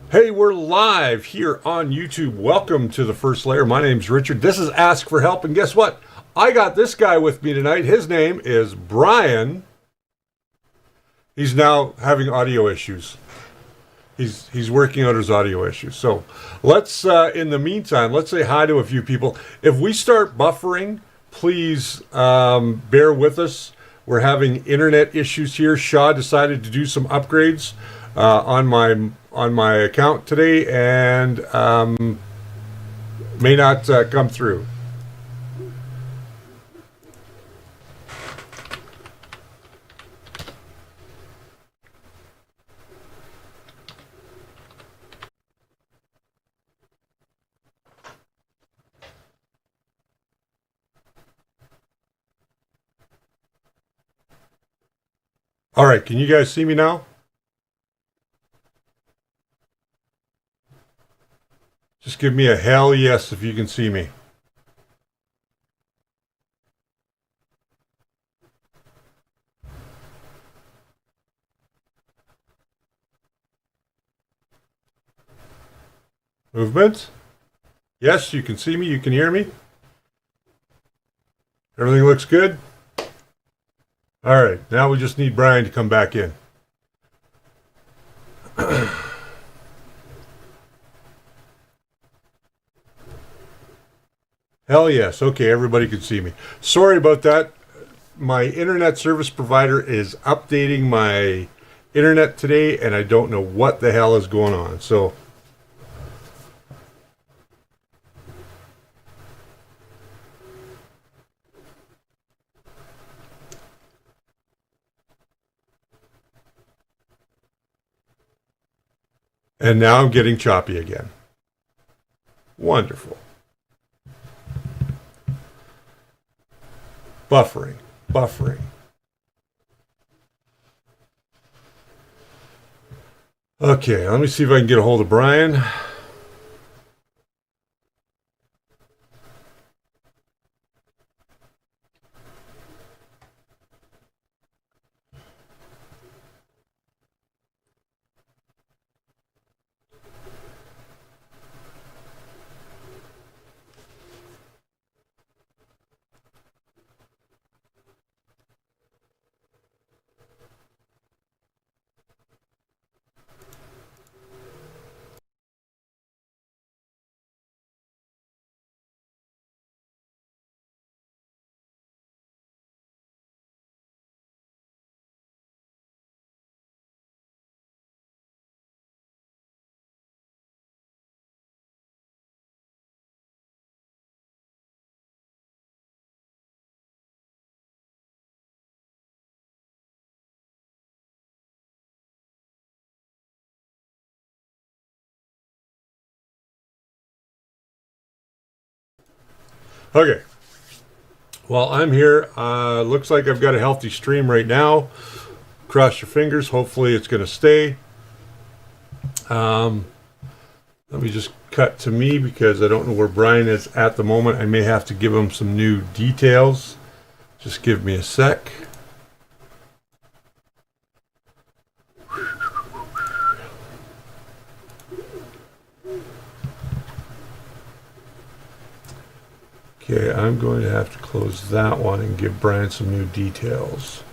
Hey, we're live here on YouTube. Welcome to the first layer. My name's Richard. This is Ask for Help. And guess what? I got this guy with me tonight. His name is Brian. He's now having audio issues. He's working out his audio issues. So let's, in the meantime, let's say hi to a few people. If we start buffering, please bear with us. We're having internet issues here. Shaw decided to do some upgrades on my account today, and may not come through. All right, can you guys see me now? Just give me a hell yes if you can see me. Movement? Yes, you can see me, you can hear me. Everything looks good? All right, now we just need Brian to come back in. Hell yes. Okay, everybody can see me. Sorry about that. My internet service provider is updating my internet today, and I don't know what the hell is going on. So, and now I'm getting choppy again. Wonderful. Buffering. Okay, let me see if I can get a hold of Brian. Okay. Well, I'm here. Looks like I've got a healthy stream right now. Cross your fingers. Hopefully it's going to stay. Let me just cut to me because I don't know where Brian is at the moment. I may have to give him some new details. Just give me a sec. Okay, I'm going to have to close that one and give Brian some new details.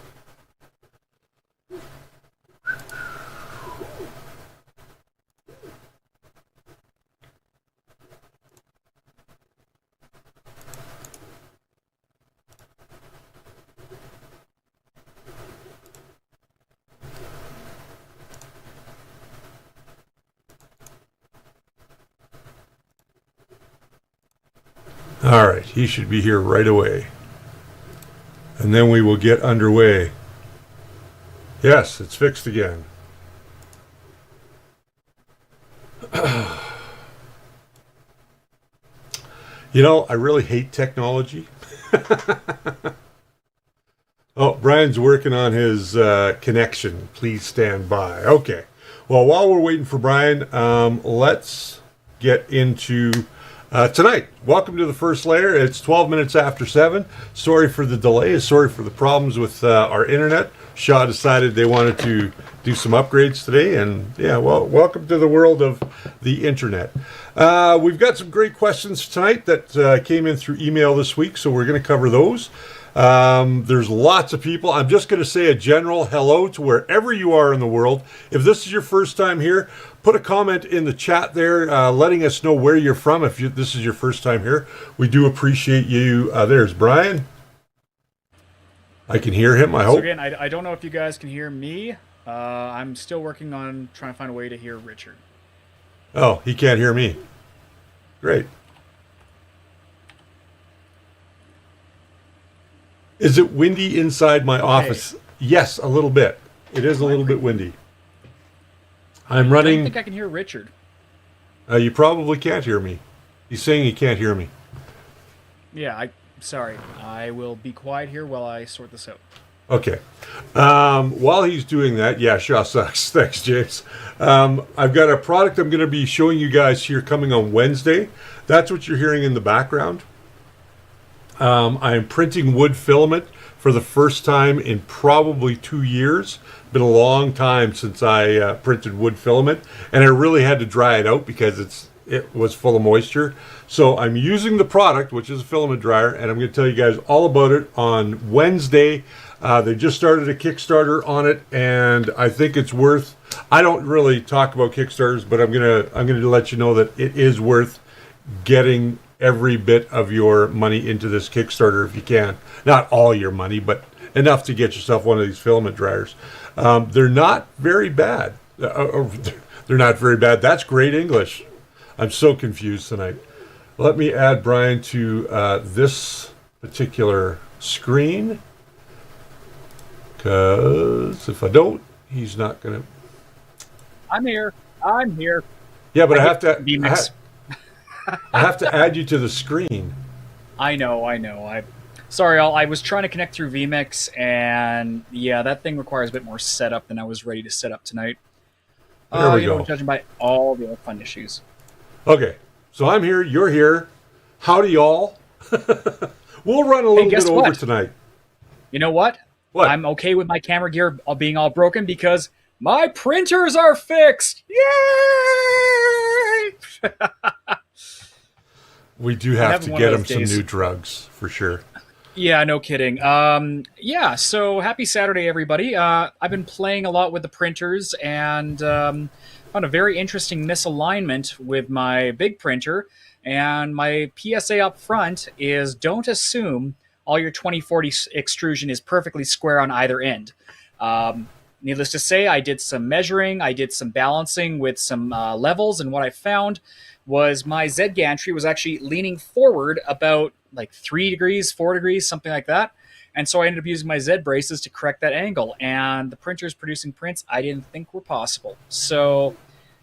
All right, he should be here right away. And then we will get underway. Yes, it's fixed again. You know, I really hate technology. Oh, Brian's working on his connection. Please stand by. Okay. Well, while we're waiting for Brian, let's get into tonight. Welcome to the first layer. It's 12 minutes after 7. Sorry for the delay. Sorry for the problems with our internet. Shaw decided they wanted to do some upgrades today, and yeah, well, welcome to the world of the internet. We've got some great questions tonight that came in through email this week, so we're going to cover those. There's lots of people. I'm just going to say a general hello to wherever you are in the world. If this is your first time here, put a comment in the chat there letting us know where you're from if this is your first time here. We do appreciate you. There's Brian. I can hear him, I hope. So again, I don't know if you guys can hear me. I'm still working on trying to find a way to hear Richard. Oh, he can't hear me. Great. Is it windy inside my office? Yes, a little bit. It is a little bit windy. I'm running... I don't think I can hear Richard. You probably can't hear me. He's saying he can't hear me. Yeah, sorry. I will be quiet here while I sort this out. Okay. While he's doing that, yeah, Shaw sucks. Thanks, James. I've got a product I'm going to be showing you guys here coming on Wednesday. That's what you're hearing in the background. I'm printing wood filament for the first time in probably 2 years. Been a long time since I printed wood filament, and I really had to dry it out because it was full of moisture. So I'm using the product, which is a filament dryer, and I'm going to tell you guys all about it on Wednesday. They just started a Kickstarter on it, and I think it's worth. I don't really talk about Kickstarters, but I'm gonna let you know that it is worth getting every bit of your money into this Kickstarter if you can. Not all your money, but enough to get yourself one of these filament dryers. They're not very bad. They're not very bad. That's great English. I'm so confused tonight. Let me add Brian to this particular screen. Because if I don't, he's not going to... I'm here. Yeah, but I have to... I have to add you to the screen. I know. Sorry, I was trying to connect through vMix, and yeah, that thing requires a bit more setup than I was ready to set up tonight. There we go. Judging by all the other fun issues. Okay, so I'm here, you're here. Howdy, y'all. We'll run a little bit over tonight. You know what? What? I'm okay with my camera gear being all broken because my printers are fixed. Yay! We do have to get him some new drugs, for sure. Yeah, no kidding. Yeah, so happy Saturday, everybody. I've been playing a lot with the printers and found a very interesting misalignment with my big printer. And my PSA up front is don't assume all your 2040 extrusion is perfectly square on either end. Needless to say, I did some measuring, I did some balancing with some levels, and what I found was my Z gantry was actually leaning forward about like 3 degrees, 4 degrees, something like that. And so I ended up using my Z braces to correct that angle, and the printer's producing prints I didn't think were possible. So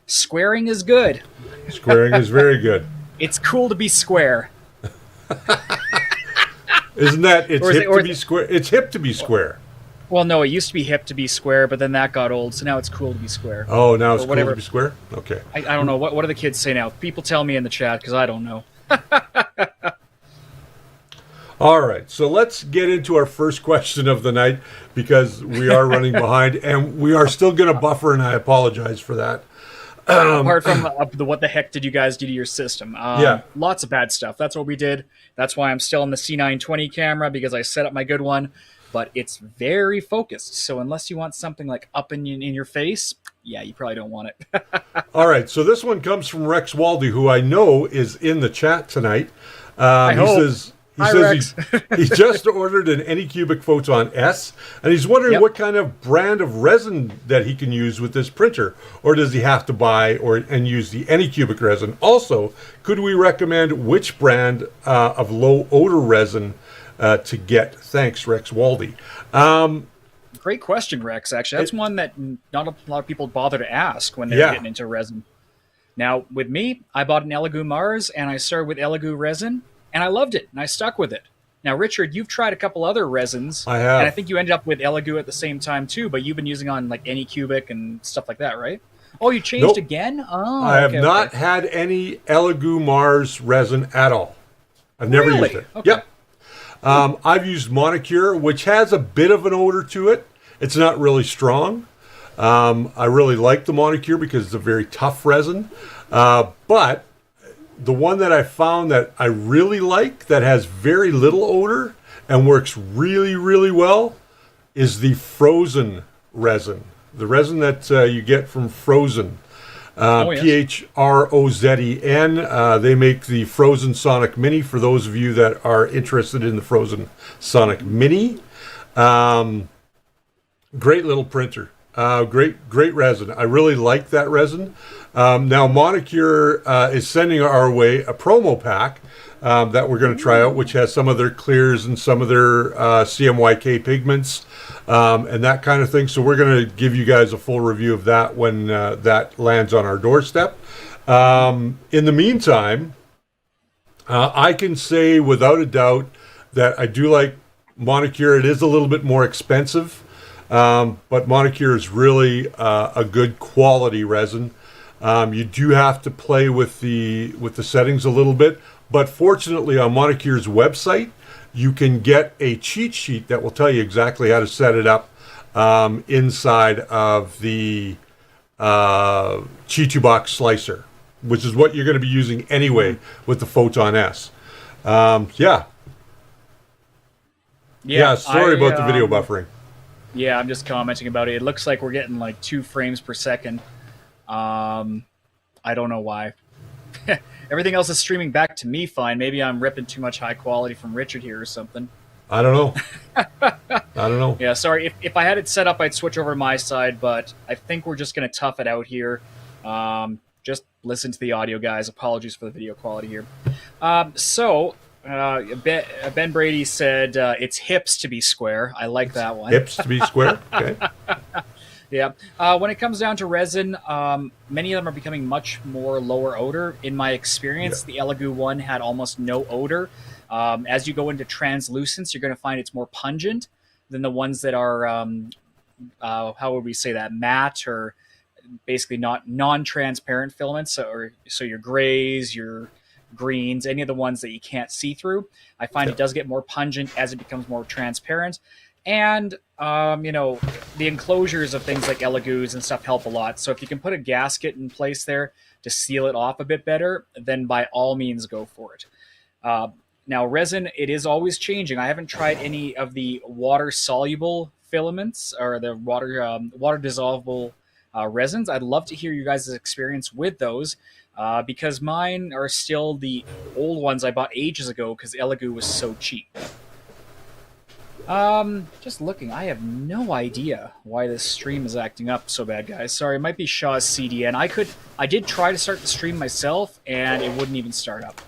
squaring is good. Squaring is very good. It's cool to be square. Isn't that, it's hip to be square? It's hip to be square. Well, no, it used to be hip to be square, but then that got old, so now it's cool to be square. Oh, now it's cool to be square? Okay. I don't know. What do the kids say now? People tell me in the chat, because I don't know. All right, so let's get into our first question of the night, because we are running behind, and we are still going to buffer, and I apologize for that. Apart from the what the heck did you guys do to your system? Yeah. Lots of bad stuff. That's what we did. That's why I'm still on the C920 camera, because I set up my good one. But it's very focused. So unless you want something like up in your face, yeah, you probably don't want it. All right, so this one comes from Rex Waldy, who I know is in the chat tonight. I hope. He says he just ordered an Anycubic Photon S, and he's wondering what kind of brand of resin that he can use with this printer, or does he have to buy and use the Anycubic resin? Also, could we recommend which brand of low odor resin to get? Thanks, Rex Waldy. Great question, Rex. Actually, that's one that not a lot of people bother to ask when they're getting into resin. Now, with me, I bought an Elegoo Mars, and I started with Elegoo resin. And I loved it, and I stuck with it. Now, Richard, you've tried a couple other resins. I have. And I think you ended up with Elegoo at the same time, too, but you've been using on, like, Anycubic and stuff like that, right? Oh, you changed again? Oh, I have not had any Elegoo Mars resin at all. I've never used it. Okay. Yep. I've used Monocular, which has a bit of an odor to it, It's not really strong. I really like the Monocular because it's a very tough resin. But the one that I found that I really like that has very little odor and works really, really well is the Phrozen resin. The resin that you get from Phrozen. Yes. Phrozen. They make the Phrozen Sonic Mini for those of you that are interested in the Phrozen Sonic Mini. Great little printer. Great resin. I really like that resin. Now, Monocular is sending our way a promo pack that we're going to try out, which has some of their clears and some of their CMYK pigments and that kind of thing. So we're going to give you guys a full review of that when that lands on our doorstep. In the meantime, I can say without a doubt that I do like Monocular. It is a little bit more expensive. But Monocular is really a good quality resin. You do have to play with the settings a little bit, but fortunately on Monocular's website, you can get a cheat sheet that will tell you exactly how to set it up inside of the Chi2 box slicer, which is what you're going to be using anyway with the Photon S. Yeah, sorry about the video buffering. Yeah, I'm just commenting about it. It looks like we're getting like 2 frames per second. I don't know why. Everything else is streaming back to me fine. Maybe I'm ripping too much high quality from Richard here or something. I don't know. I don't know. Yeah, sorry. If I had it set up, I'd switch over to my side, but I think we're just going to tough it out here. Just listen to the audio, guys. Apologies for the video quality here. Ben Brady said it's hips to be square. I like that one. Hips to be square? Okay. Yeah. When it comes down to resin, many of them are becoming much more lower odor. In my experience, the Elegoo one had almost no odor. As you go into translucence, you're going to find it's more pungent than the ones that are, how would we say that, matte or basically not non-transparent filaments. So your grays, your greens, any of the ones that you can't see through. I find it does get more pungent as it becomes more transparent. And, the enclosures of things like Elegoos and stuff help a lot. So if you can put a gasket in place there to seal it off a bit better, then by all means go for it. Now, resin, it is always changing. I haven't tried any of the water-soluble filaments or the water-dissolvable resins. I'd love to hear you guys' experience with those. Because mine are still the old ones I bought ages ago because Elegoo was so cheap. Just looking, I have no idea why this stream is acting up so bad, guys. Sorry, it might be Shaw's CDN. I did try to start the stream myself, and it wouldn't even start up.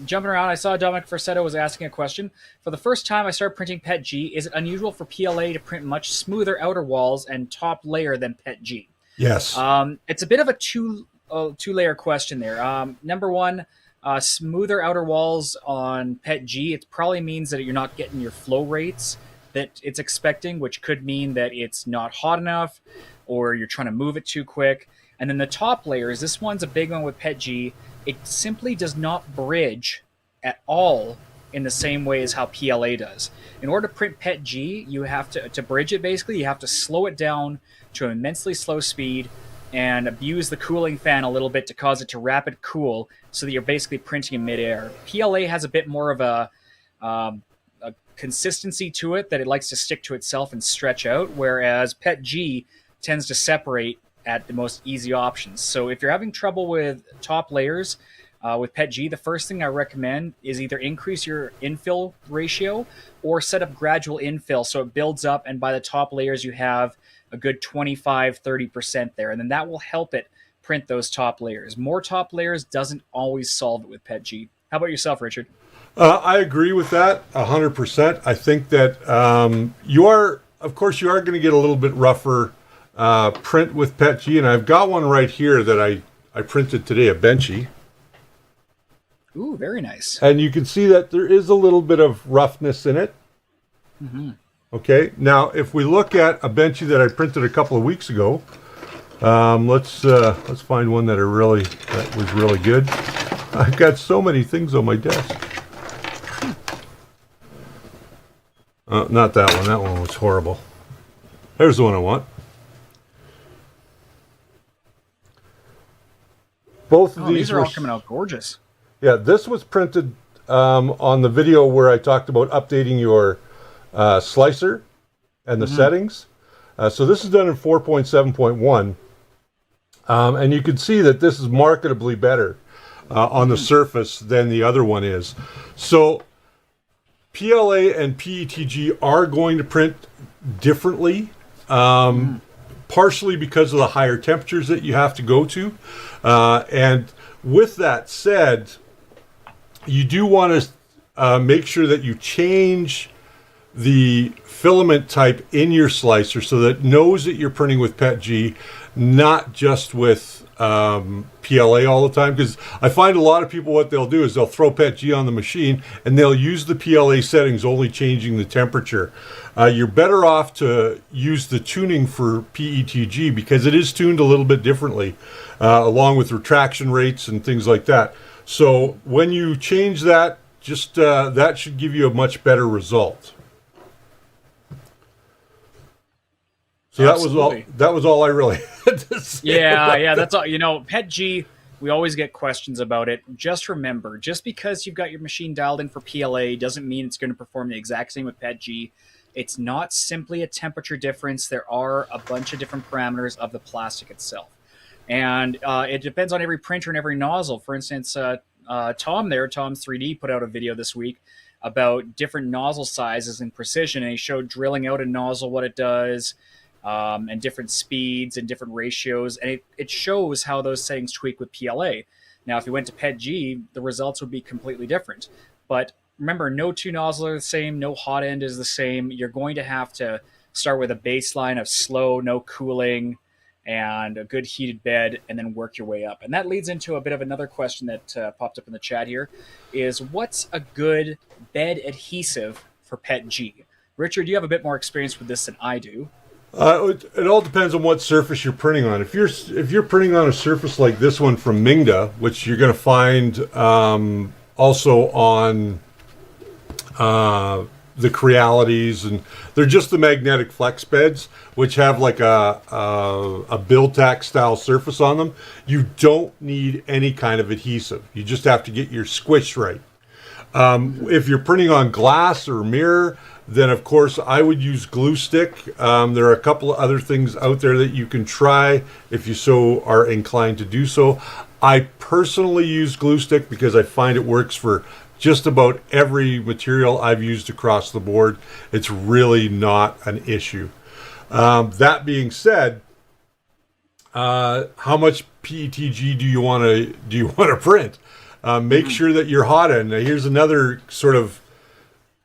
Jumping around, I saw Dominic Forsetto was asking a question. For the first time I started printing PETG, is it unusual for PLA to print much smoother outer walls and top layer than PETG? Yes. It's a bit of a two-layer question there. Number one, smoother outer walls on PETG, it probably means that you're not getting your flow rates that it's expecting, which could mean that it's not hot enough or you're trying to move it too quick. And then the top layers, this one's a big one with PETG. It simply does not bridge at all in the same way as how PLA does. In order to print PETG, you have to bridge it basically, you have to slow it down to an immensely slow speed and abuse the cooling fan a little bit to cause it to rapid cool so that you're basically printing in midair. PLA has a bit more of a consistency to it that it likes to stick to itself and stretch out, whereas PETG tends to separate at the most easy options. So if you're having trouble with top layers with PETG, the first thing I recommend is either increase your infill ratio or set up gradual infill so it builds up, and by the top layers you have a good 25-30% there, and then that will help it print those top layers. More top layers doesn't always solve it with PETG. How about yourself, Richard? I agree with that 100%. I think that you are going to get a little bit rougher print with PETG, and I've got one right here that I printed today, a Benchy. Ooh, very nice. And you can see that there is a little bit of roughness in it. Mm-hmm. Okay, now if we look at a Benchy that I printed a couple of weeks ago, let's find one that was really good. I've got so many things on my desk. Not that one. That one was horrible. There's the one I want. Both of these are all coming out gorgeous. Yeah, this was printed on the video where I talked about updating your slicer and the settings. So this is done in 4.7.1. And you can see that this is marketably better on the surface than the other one is. So PLA and PETG are going to print differently, partially because of the higher temperatures that you have to go to. And with that said, you do want to make sure that you change the filament type in your slicer so that it knows that you're printing with PETG, not just with PLA all the time. Because I find a lot of people, what they'll do is they'll throw PETG on the machine and they'll use the PLA settings, only changing the temperature. You're better off to use the tuning for PETG because it is tuned a little bit differently, along with retraction rates and things like that. So when you change that, just that should give you a much better result. So that was all I really had to say. Yeah, that's all. You know, PETG, we always get questions about it. Just remember, just because you've got your machine dialed in for PLA doesn't mean it's going to perform the exact same with PETG. It's not simply a temperature difference. There are a bunch of different parameters of the plastic itself. And it depends on every printer and every nozzle. For instance, Tom's 3D, put out a video this week about different nozzle sizes and precision, and he showed drilling out a nozzle, what it does, and different speeds and different ratios, and it shows how those settings tweak with PLA. Now, if you went to PETG, the results would be completely different. But remember, no two nozzles are the same, no hot end is the same. You're going to have to start with a baseline of slow, no cooling, and a good heated bed, and then work your way up. And that leads into a bit of another question that popped up in the chat here, is what's a good bed adhesive for PETG? Richard, you have a bit more experience with this than I do. It all depends on what surface you're printing on. If you're printing on a surface like this one from Mingda, which you're going to find also on the Crealities, and they're just the magnetic flex beds, which have like a BLTouch style surface on them. You don't need any kind of adhesive. You just have to get your squish right. If you're printing on glass or mirror, then of course I would use glue stick. There are a couple of other things out there that you can try if you so are inclined to do so. I personally use glue stick because I find it works for just about every material I've used across the board. It's really not an issue. That being said, how much PETG do you want to print? Make sure that your hot end. Now, here's another sort of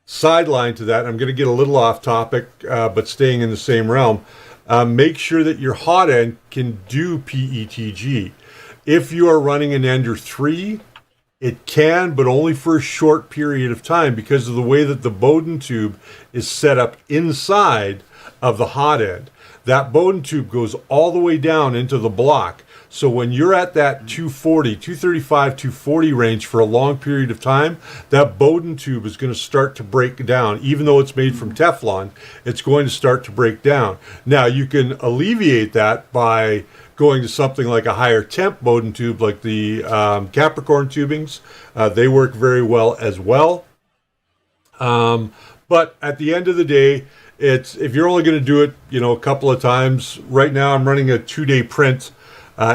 sideline to that. I'm going to get a little off topic, but staying in the same realm. Make sure that your hot end can do PETG. If you are running an Ender 3, it can, but only for a short period of time because of the way that the Bowden tube is set up inside of the hot end. That Bowden tube goes all the way down into the block. So when you're at that 240, 235, 240 range for a long period of time, that Bowden tube is going to start to break down. Even though it's made from Teflon, it's going to start to break down. Now, you can alleviate that by going to something like a higher temp Bowden tube, like the Capricorn tubings. They work very well as well. But at the end of the day, if you're only going to do it, a couple of times. Right now, I'm running a 2-day print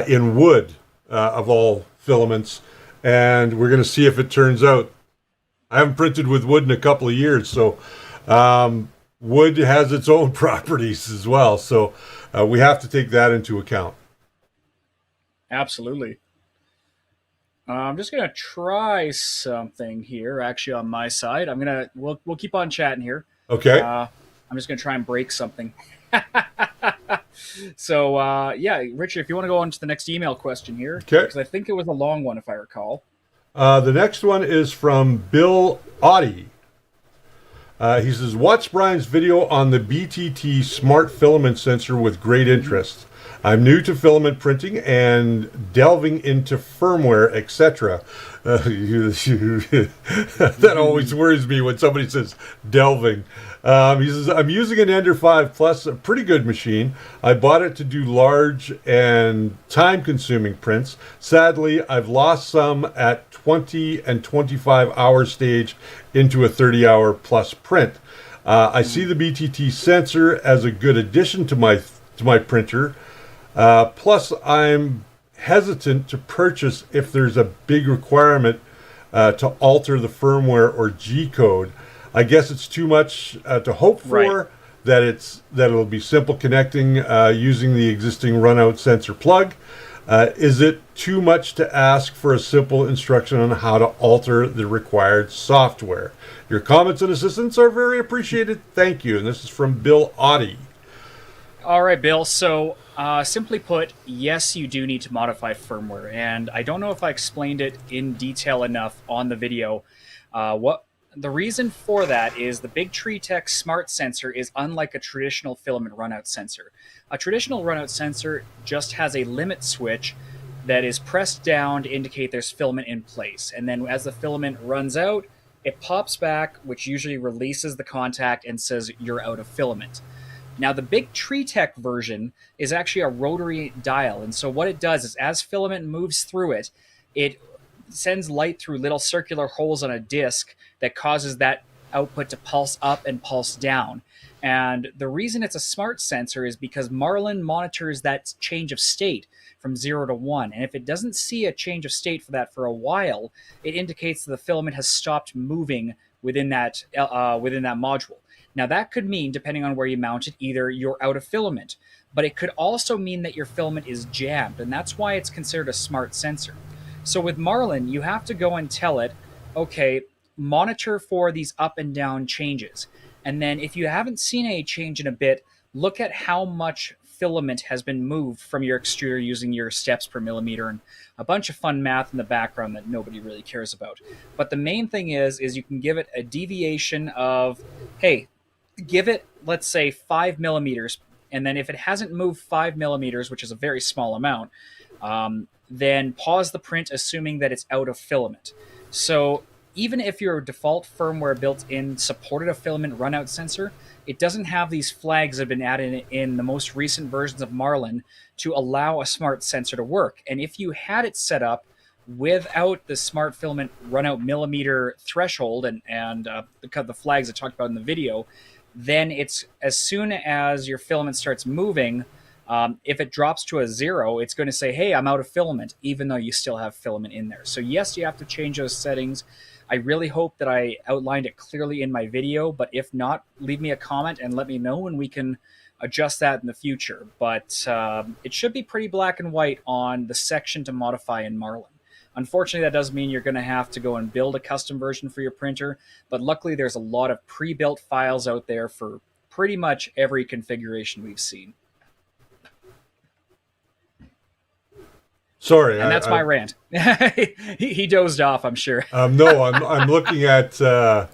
in wood of all filaments, and we're going to see if it turns out. I haven't printed with wood in a couple of years, so wood has its own properties as well, so we have to take that into account. Absolutely. I'm just gonna try something here, actually, on my side. We'll keep on chatting here. Okay. I'm just gonna try and break something. So, yeah, Richard, if you want to go on to the next email question here, okay, because I think it was a long one, if I recall. The next one is from Bill Audie. He says, watch Brian's video on the BTT smart filament sensor with great interest. I'm new to filament printing and delving into firmware, etc. That always worries me when somebody says delving. He says, I'm using an Ender 5 Plus, a pretty good machine. I bought it to do large and time-consuming prints. Sadly, I've lost some at 20 and 25-hour stage into a 30-hour plus print. I see the BTT sensor as a good addition to my printer. Plus, I'm hesitant to purchase if there's a big requirement to alter the firmware or G code. I guess it's too much to hope for. Right. That it'll be simple connecting using the existing runout sensor plug. Is it too much to ask for a simple instruction on how to alter the required software? Your comments and assistance are very appreciated. Thank you. And this is from Bill Audie. All right, Bill. So, simply put, yes, you do need to modify firmware. And I don't know if I explained it in detail enough on the video. The reason for that is the Big Tree Tech Smart Sensor is unlike a traditional filament runout sensor. A traditional runout sensor just has a limit switch that is pressed down to indicate there's filament in place. And then as the filament runs out, it pops back, which usually releases the contact and says you're out of filament. Now, the Big Tree Tech version is actually a rotary dial. And so what it does is as filament moves through it, it sends light through little circular holes on a disc that causes that output to pulse up and pulse down. And the reason it's a smart sensor is because Marlin monitors that change of state from 0 to 1. And if it doesn't see a change of state for that for a while, it indicates that the filament has stopped moving within that module. Now, that could mean, depending on where you mount it, either you're out of filament, but it could also mean that your filament is jammed, and that's why it's considered a smart sensor. So with Marlin, you have to go and tell it, okay, monitor for these up and down changes. And then if you haven't seen any change in a bit, look at how much filament has been moved from your extruder using your steps per millimeter and a bunch of fun math in the background that nobody really cares about. But the main thing is you can give it a deviation of, hey, give it, let's say, 5 millimeters. And then if it hasn't moved 5 millimeters, which is a very small amount, then pause the print assuming that it's out of filament. So even if your default firmware built-in supported a filament runout sensor, it doesn't have these flags that have been added in the most recent versions of Marlin to allow a smart sensor to work. And if you had it set up without the smart filament runout millimeter threshold and the flags I talked about in the video, then it's as soon as your filament starts moving, if it drops to a 0, it's going to say, hey, I'm out of filament, even though you still have filament in there. So yes, you have to change those settings. I really hope that I outlined it clearly in my video, but if not, leave me a comment and let me know and we can adjust that in the future. But it should be pretty black and white on the section to modify in Marlin. Unfortunately, that does mean you're going to have to go and build a custom version for your printer, but luckily there's a lot of pre-built files out there for pretty much every configuration we've seen. Sorry, and that's my rant. he dozed off, I'm sure. No, I'm looking at the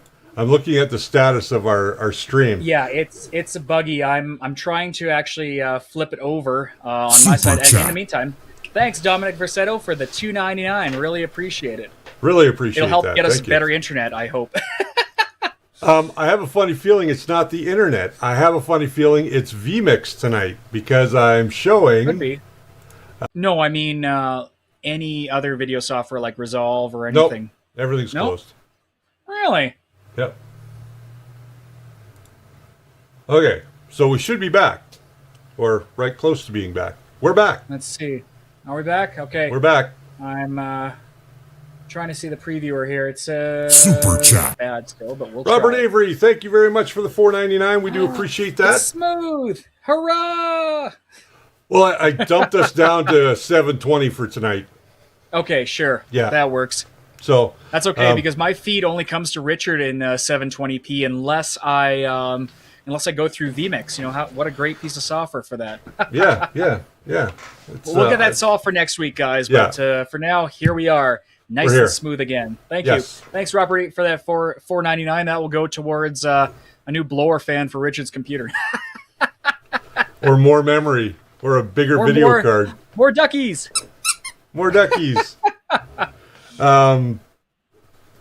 status of our stream. Yeah, it's a buggy. I'm trying to actually flip it over on my side. And in the meantime, thanks Dominic Versetto for the $2.99. Really appreciate it. Really appreciate it. It'll help get us better internet, I hope. I have a funny feeling it's not the internet. I have a funny feeling it's vMix tonight because I'm showing. Could be. No, I mean any other video software like Resolve or anything. Nope. Everything's closed. Really? Yep. Okay, so we should be back, or right close to being back. We're back. Let's see. Are we back? Okay. We're back. I'm trying to see the previewer here. It's Super chat. Bad still, but we'll Robert try. Avery, thank you very much for the $4.99. We do appreciate that. It's smooth. Hurrah! Well, I dumped us down to $7.20 for tonight. Okay, sure. Yeah. That works. So that's okay because my feed only comes to Richard in 720p unless I go through vMix. You know what a great piece of software for that. yeah. We'll get that solved for next week, guys. Yeah. But for now, here we are, nice and smooth again. Thank you. Thanks, Robert, for that $4.99. That will go towards a new blower fan for Richard's computer. Or more memory. Or a bigger Or video card. more duckies. More duckies.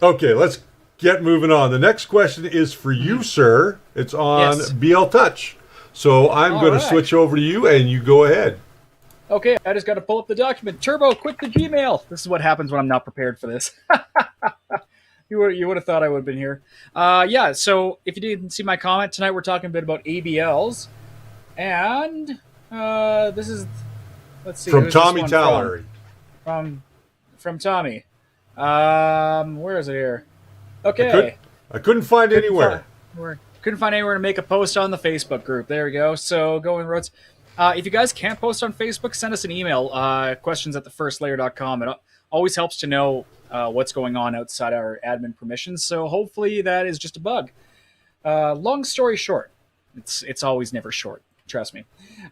Okay, let's get moving on. The next question is for you, sir. It's on Yes. BLTouch. So I'm going to switch over to you, and you go ahead. Okay, I just got to pull up the document. Turbo, quit the Gmail. This is what happens when I'm not prepared for this. You would have thought I would have been here. Yeah, so if you didn't see my comment, tonight we're talking a bit about ABLs. And this is, let's see. From who's this Tommy one Tallery. From Tommy. Where is it here? Okay. I couldn't find anywhere. Couldn't find anywhere to make a post on the Facebook group. There we go. So go in roads. If you guys can't post on Facebook, send us an email. questions@thefirstlayer.com. It always helps to know what's going on outside our admin permissions. So hopefully that is just a bug. Long story short, it's always never short. Trust me.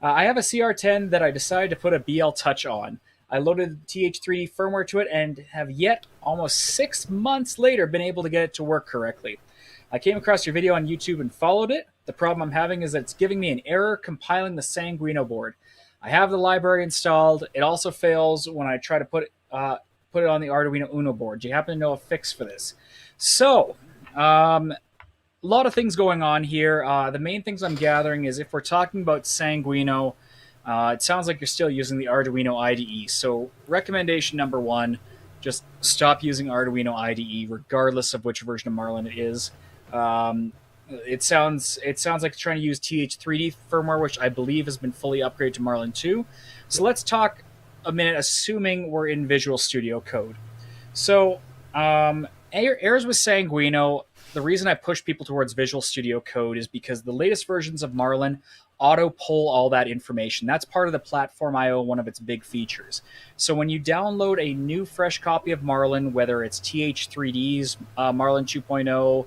I have a CR-10 that I decided to put a BLTouch on. I loaded TH3D firmware to it and have yet, almost 6 months later, been able to get it to work correctly. I came across your video on YouTube and followed it. The problem I'm having is that it's giving me an error compiling the Sanguino board. I have the library installed. It also fails when I try to put it on the Arduino Uno board. Do you happen to know a fix for this? So, a lot of things going on here. The main things I'm gathering is if we're talking about Sanguino, it sounds like you're still using the Arduino IDE. So recommendation number one, just stop using Arduino IDE regardless of which version of Marlin it is. It sounds like you're trying to use TH3D firmware, which I believe has been fully upgraded to Marlin 2. So let's talk a minute, assuming we're in Visual Studio Code. So errors with Sanguino, the reason I push people towards Visual Studio Code is because the latest versions of Marlin auto-pull all that information. That's part of the Platform I/O, one of its big features. So when you download a new, fresh copy of Marlin, whether it's TH3D's Marlin 2.0,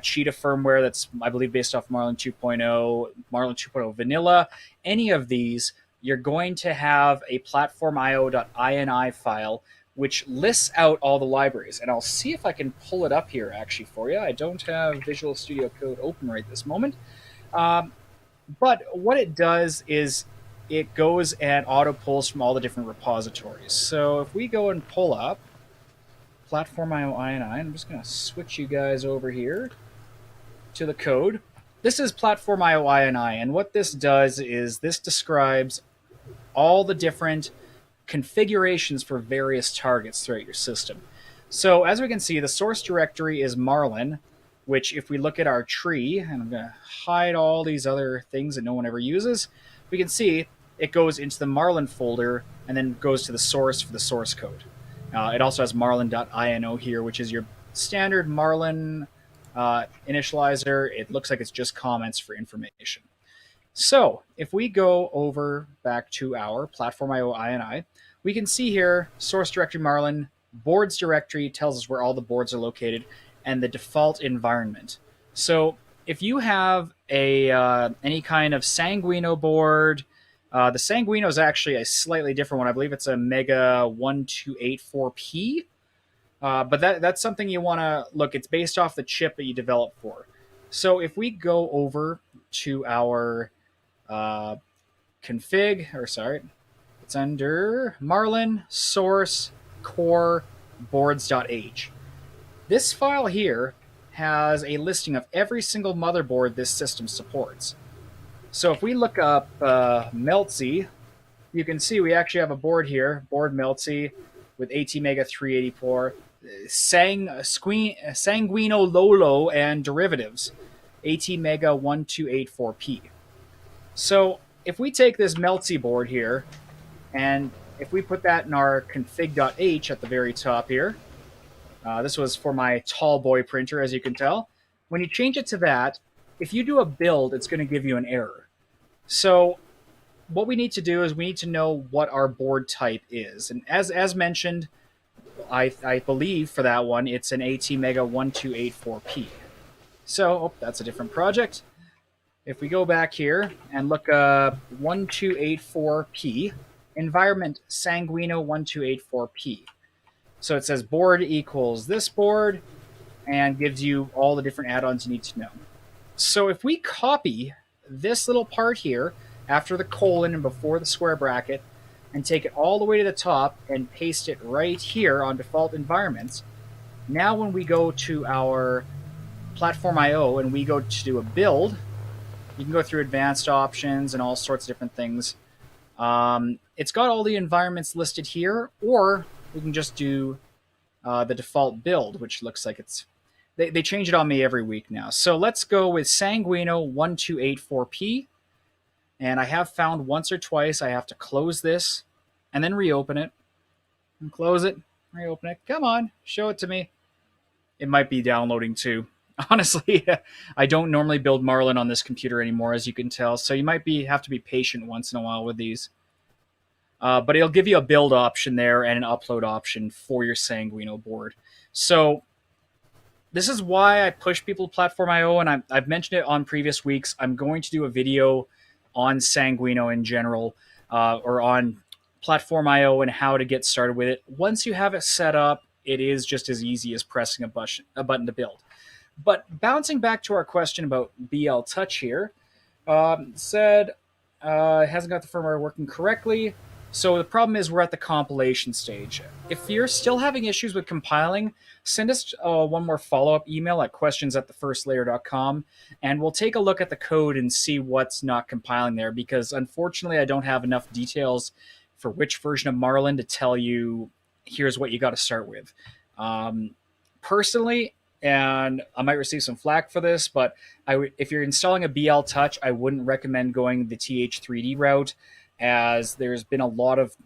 Cheetah firmware that's, I believe, based off Marlin 2.0, Marlin 2.0 Vanilla, any of these, you're going to have a platformio.ini file which lists out all the libraries. And I'll see if I can pull it up here, actually, for you. I don't have Visual Studio Code open right this moment. But what it does is it goes and auto-pulls from all the different repositories. So if we go and pull up Platform.io-ini, I'm just going to switch you guys over here to the code. This is Platform.io-ini, and what this does is this describes all the different configurations for various targets throughout your system. So as we can see, the source directory is Marlin, which if we look at our tree, and I'm going to hide all these other things that no one ever uses, we can see it goes into the Marlin folder and then goes to the source for the source code. It also has marlin.ino here, which is your standard Marlin initializer. It looks like it's just comments for information. So if we go over back to our Platform.io-ini, we can see here source directory Marlin, boards directory tells us where all the boards are located, and the default environment. So if you have any kind of Sanguino board, the Sanguino is actually a slightly different one. I believe it's a Mega 1284P, but that's something you want to look. It's based off the chip that you develop for. So if we go over to our config, or sorry, it's under Marlin source core boards.h. This file here has a listing of every single motherboard this system supports. So if we look up Meltzy, you can see we actually have a board here, board Meltzy with ATmega 384, Sanguino Lolo and derivatives, ATmega 1284P. So if we take this Meltzy board here, and if we put that in our config.h at the very top here, this was for my tall boy printer, as you can tell. When you change it to that, if you do a build, it's going to give you an error. So what we need to do is we need to know what our board type is. And as mentioned, I believe for that one, it's an ATmega 1284P. So, that's a different project. If we go back here and look up 1284P, environment Sanguino 1284P. So it says board equals this board and gives you all the different add-ons you need to know. So if we copy this little part here after the colon and before the square bracket, and take it all the way to the top and paste it right here on default environments. Now when we go to our platform IO and we go to do a build, you can go through advanced options and all sorts of different things. It's got all the environments listed here, or we can just do the default build, which looks like it's... They change it on me every week now. So let's go with Sanguino 1284P. And I have found once or twice I have to close this and then reopen it. And close it, reopen it. Come on, show it to me. It might be downloading too. Honestly, I don't normally build Marlin on this computer anymore, as you can tell. So you might have to be patient once in a while with these. But it'll give you a build option there and an upload option for your Sanguino board. So this is why I push people to Platform IO, and I've mentioned it on previous weeks. I'm going to do a video on Sanguino in general, or on Platform IO and how to get started with it. Once you have it set up, it is just as easy as pressing a button to build. But bouncing back to our question about BLTouch here, said it hasn't got the firmware working correctly. So the problem is we're at the compilation stage. If you're still having issues with compiling, send us one more follow-up email at questions@thefirstlayer.com, and we'll take a look at the code and see what's not compiling there, because unfortunately I don't have enough details for which version of Marlin to tell you, here's what you got to start with. Personally, and I might receive some flack for this, but if you're installing a BLTouch, I wouldn't recommend going the TH3D route, as there's been a lot of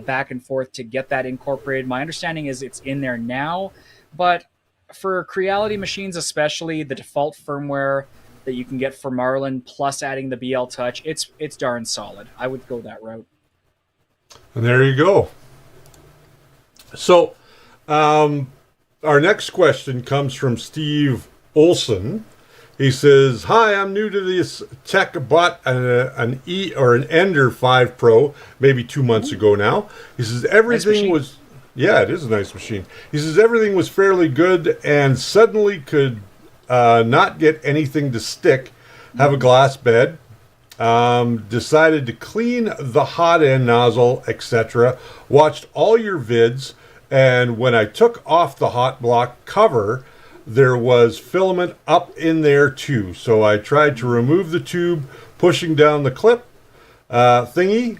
back and forth to get that incorporated. My understanding is it's in there now, but for Creality machines especially, the default firmware that you can get for Marlin plus adding the BLTouch, it's darn solid. I would go that route. And there you go. So our next question comes from Steve Olson. He says, "Hi, I'm new to this tech. Bought an Ender 5 Pro maybe 2 months ago now." He says everything was, yeah, it is a nice machine. He says everything was fairly good and suddenly could not get anything to stick. Have a glass bed. Decided to clean the hot end nozzle, etc. Watched all your vids, and when I took off the hot block cover, there was filament up in there too. So I tried to remove the tube, pushing down the clip thingy,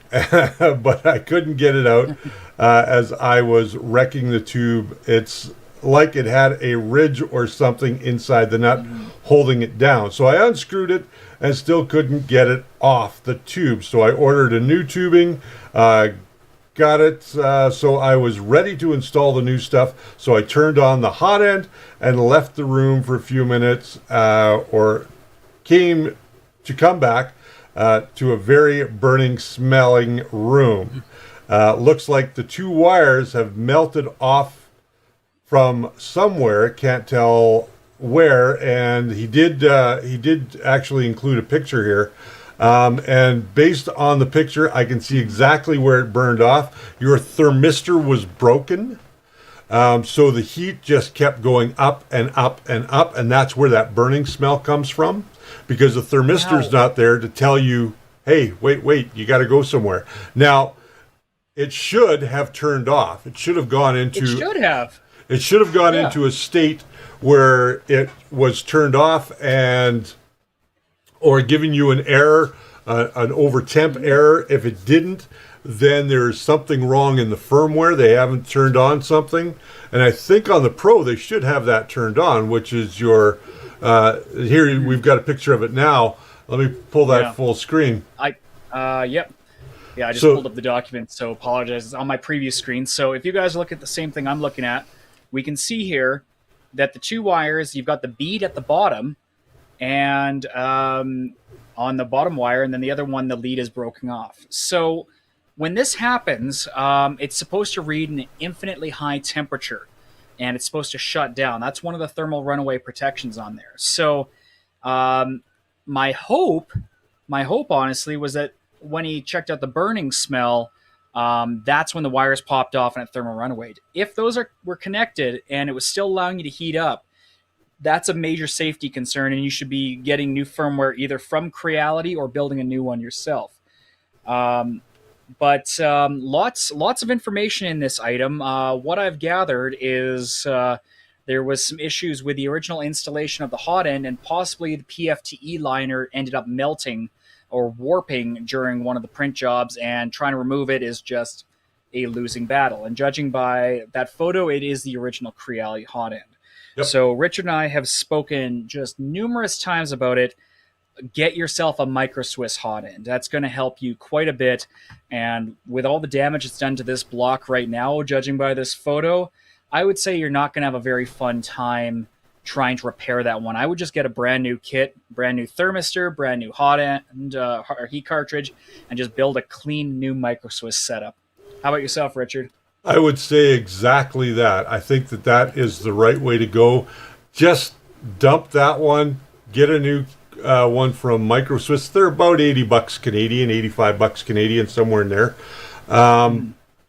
but I couldn't get it out as I was wrecking the tube. It's like it had a ridge or something inside the nut holding it down. So I unscrewed it and still couldn't get it off the tube. So I ordered a new tubing, got it, so I was ready to install the new stuff. So I turned on the hot end and left the room for a few minutes, or come back to a very burning smelling room. Looks like the two wires have melted off from somewhere, can't tell where, and he did actually include a picture here. And based on the picture, I can see exactly where it burned off. Your thermistor was broken. So the heat just kept going up and up and up, and that's where that burning smell comes from, because the thermistor's not there to tell you, hey, wait, you got to go somewhere. Now, it should have turned off. It should have gone into... It should have gone into a state where it was turned off or giving you an error, an over temp error. If it didn't, then there's something wrong in the firmware. They haven't turned on something. And I think on the Pro, they should have that turned on, which is your, here we've got a picture of it now. Let me pull that full screen. Yep. Yeah, I just pulled up the document, so apologize. It's on my previous screen. So if you guys look at the same thing I'm looking at, we can see here that the two wires, you've got the bead at the bottom, and on the bottom wire, and then the other one, the lead is broken off. So when this happens, it's supposed to read an infinitely high temperature, and it's supposed to shut down. That's one of the thermal runaway protections on there. So my hope honestly was that when he checked out the burning smell, that's when the wires popped off and it thermal runawayed. If those were connected and it was still allowing you to heat up, that's a major safety concern, and you should be getting new firmware either from Creality or building a new one yourself. But lots of information in this item. What I've gathered is there was some issues with the original installation of the hot end, and possibly the PFTE liner ended up melting or warping during one of the print jobs, and trying to remove it is just a losing battle. And judging by that photo, it is the original Creality hot end. Yep. So Richard and I have spoken just numerous times about it. Get yourself a micro Swiss hot end. That's going to help you quite a bit. And with all the damage it's done to this block right now, judging by this photo, I would say you're not going to have a very fun time trying to repair that one. I would just get a brand new kit, brand new thermistor, brand new hot end or heat cartridge, and just build a clean new micro Swiss setup. How about yourself, Richard? I would say exactly that. I think that that is the right way to go. Just dump that one, get a new one from Micro Swiss. They're about $80 Canadian, $85 Canadian, somewhere in there.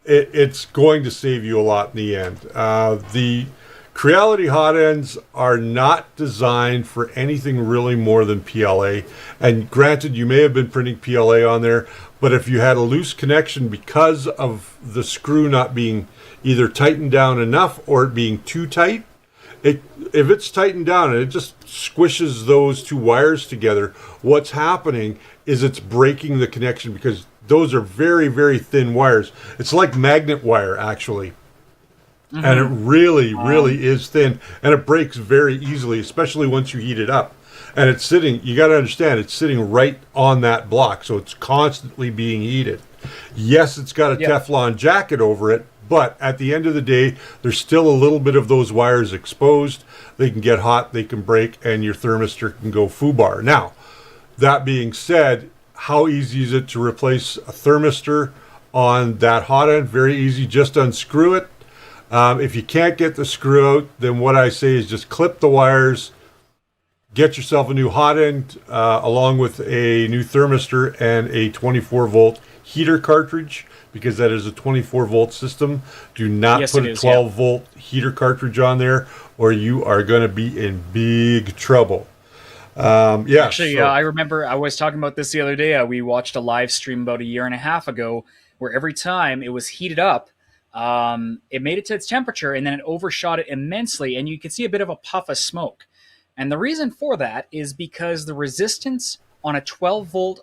It's going to save you a lot in the end. The Creality hot ends are not designed for anything really more than PLA. And granted, you may have been printing PLA on there, but if you had a loose connection because of the screw not being either tightened down enough or it being too tight, if it's tightened down and it just squishes those two wires together, what's happening is it's breaking the connection, because those are very, very thin wires. It's like magnet wire, actually. And it really, really is thin, and it breaks very easily, especially once you heat it up. And it's sitting, you got to understand, it's sitting right on that block, so it's constantly being heated. Yes, it's got a Teflon jacket over it, but at the end of the day, there's still a little bit of those wires exposed. They can get hot, they can break, and your thermistor can go foobar. Now, that being said, how easy is it to replace a thermistor on that hot end? Very easy, just unscrew it. If you can't get the screw out, then what I say is just clip the wires, get yourself a new hot end, along with a new thermistor and a 24-volt heater cartridge, because that is a 24-volt system. Do not put a 12-volt heater cartridge on there, or you are going to be in big trouble. Actually, I remember I was talking about this the other day. We watched a live stream about a year and a half ago where every time it was heated up, it made it to its temperature, and then it overshot it immensely, and you could see a bit of a puff of smoke. And the reason for that is because the resistance on a 12-volt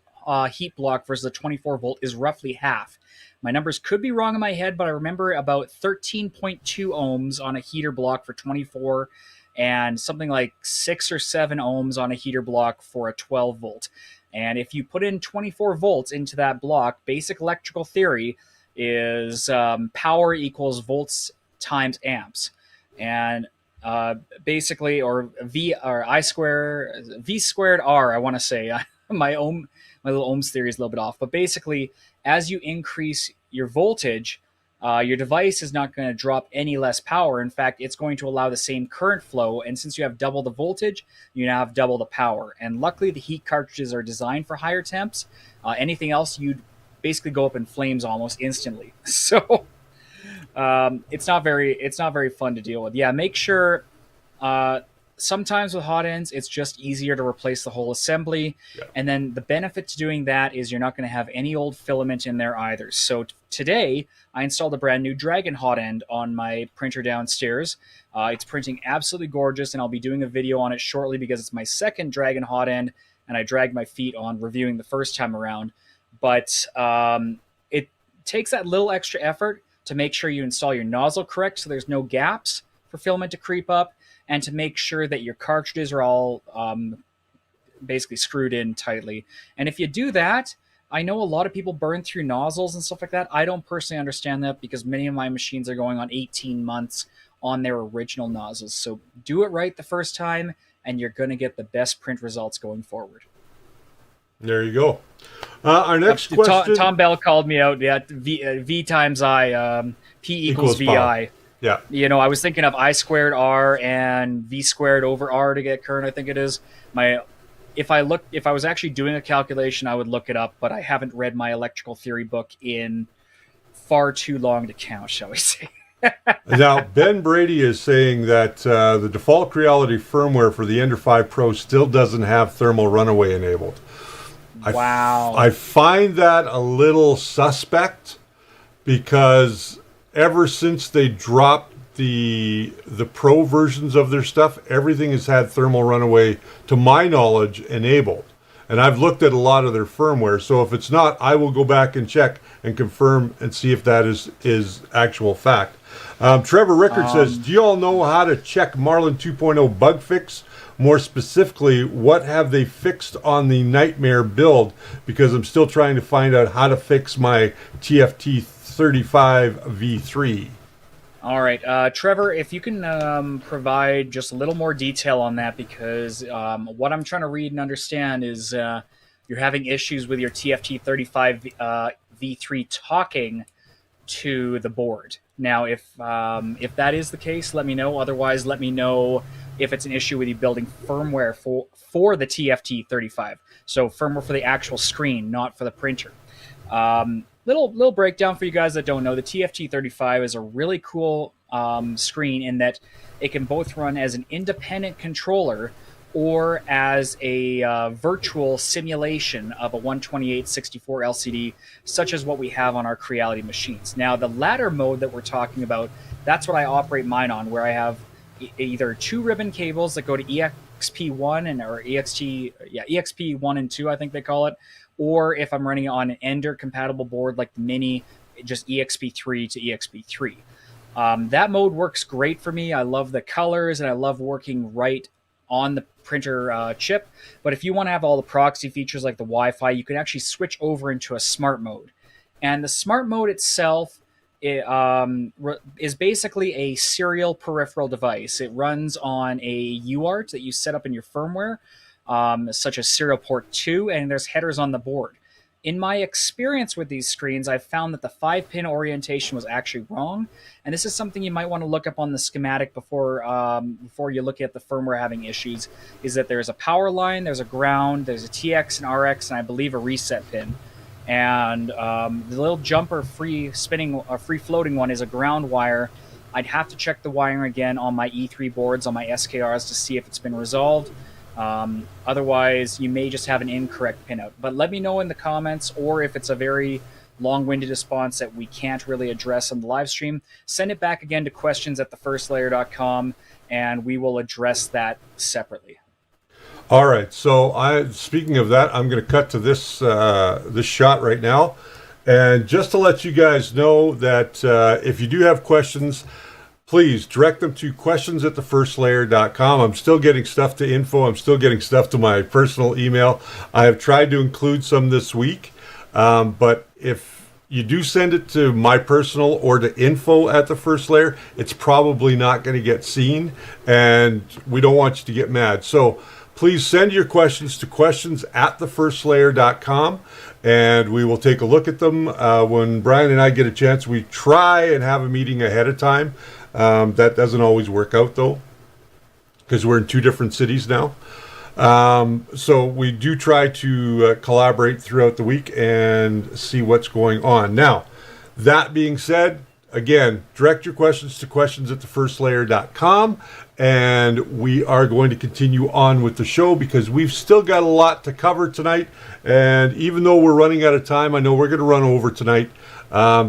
heat block versus a 24-volt is roughly half. My numbers could be wrong in my head, but I remember about 13.2 ohms on a heater block for 24, and something like 6 or 7 ohms on a heater block for a 12-volt. And if you put in 24 volts into that block, basic electrical theory is power equals volts times amps, and basically, or V squared R. I want to say my little ohms theory is a little bit off, but basically, as you increase your voltage, your device is not going to drop any less power. In fact, it's going to allow the same current flow, and since you have double the voltage, you now have double the power. And luckily, the heat cartridges are designed for higher temps. Anything else, you'd basically go up in flames almost instantly. So it's not very fun to deal with. Yeah, make sure sometimes with hot ends it's just easier to replace the whole assembly. And then the benefit to doing that is you're not going to have any old filament in there either. So today I installed a brand new Dragon hot end on my printer downstairs. It's printing absolutely gorgeous, and I'll be doing a video on it shortly because it's my second Dragon hot end, and I dragged my feet on reviewing the first time around. But it takes that little extra effort to make sure you install your nozzle correct so there's no gaps for filament to creep up, and to make sure that your cartridges are all basically screwed in tightly. And if you do that, I know a lot of people burn through nozzles and stuff like that. I don't personally understand that because many of my machines are going on 18 months on their original nozzles. So do it right the first time, and you're going to get the best print results going forward. There you go. Our next question. Tom Bell called me out. Yeah, V times I, P equals VI. Yeah. You know, I was thinking of I squared R and V squared over R to get current, I think it is. If I was actually doing a calculation, I would look it up, but I haven't read my electrical theory book in far too long to count, shall we say. Now, Ben Brady is saying that the default Creality firmware for the Ender 5 Pro still doesn't have thermal runaway enabled. Wow. I find that a little suspect because ever since they dropped the pro versions of their stuff, everything has had thermal runaway, to my knowledge, enabled. And I've looked at a lot of their firmware, so if it's not, I will go back and check and confirm and see if that is actual fact. Trevor Rickard says, do you all know how to check Marlin 2.0 bug fix? More specifically, what have they fixed on the Nightmare build? Because I'm still trying to find out how to fix my TFT 35 V3. All right, Trevor, if you can provide just a little more detail on that, because what I'm trying to read and understand is you're having issues with your TFT 35 V3 talking to the board. Now, if that is the case, let me know. Otherwise, let me know if it's an issue with you building firmware for the TFT 35. So firmware for the actual screen, not for the printer. Little breakdown for you guys that don't know. The TFT 35 is a really cool screen in that it can both run as an independent controller or as a virtual simulation of a 12864 LCD, such as what we have on our Creality machines. Now, the latter mode that we're talking about, that's what I operate mine on, where I have either two ribbon cables that go to EXP1 or EXP1 and 2, I think they call it, or if I'm running it on an Ender compatible board like the Mini, just EXP3 to EXP3. That mode works great for me. I love the colors and I love working right on the printer chip. But if you want to have all the proxy features like the Wi-Fi, you can actually switch over into a smart mode. And the smart mode itself is basically a serial peripheral device. It runs on a UART that you set up in your firmware, such as serial port 2, and there's headers on the board. In my experience with these screens, I've found that the 5-pin orientation was actually wrong, and this is something you might want to look up on the schematic before you look at the firmware having issues, is that there's a power line, there's a ground, there's a TX and RX, and I believe a reset pin. And the little jumper free floating one is a ground wire. I'd have to check the wiring again on my E3 boards, on my SKRs, to see if it's been resolved. Otherwise, you may just have an incorrect pinout. But let me know in the comments, or if it's a very long-winded response that we can't really address on the live stream, send it back again to questions@thefirstlayer.com, and we will address that separately. All right. So, speaking of that, I'm going to cut to this this shot right now, and just to let you guys know that if you do have questions, please direct them to questions@thefirstlayer.com. I'm still getting stuff to info. I'm still getting stuff to my personal email. I have tried to include some this week, but if you do send it to my personal or to info@thefirstlayer, it's probably not going to get seen, and we don't want you to get mad. So please send your questions to questions@thefirstlayer.com, and we will take a look at them. When Brian and I get a chance, we try and have a meeting ahead of time. That doesn't always work out, though, because we're in two different cities now. So we do try to collaborate throughout the week and see what's going on. Now, that being said, again, direct your questions to questions@thefirstlayer.com, and we are going to continue on with the show because we've still got a lot to cover tonight. And even though we're running out of time, I know we're going to run over tonight.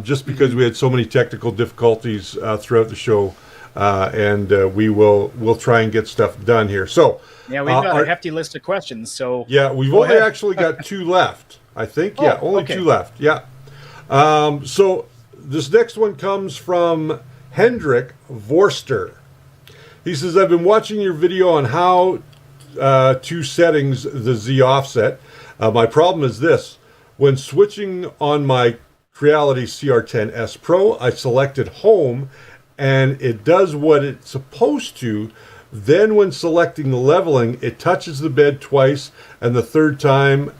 Just because we had so many technical difficulties throughout the show, and we'll try and get stuff done here. So yeah, we've got a hefty list of questions. So yeah, we've only actually got two left, I think. Yeah, only two left. Yeah. So this next one comes from Hendrik Vorster. He says, I've been watching your video on how to settings the Z offset. My problem is this: when switching on my Creality CR-10S Pro, I selected home and it does what it's supposed to. Then when selecting the leveling, it touches the bed twice, and the third time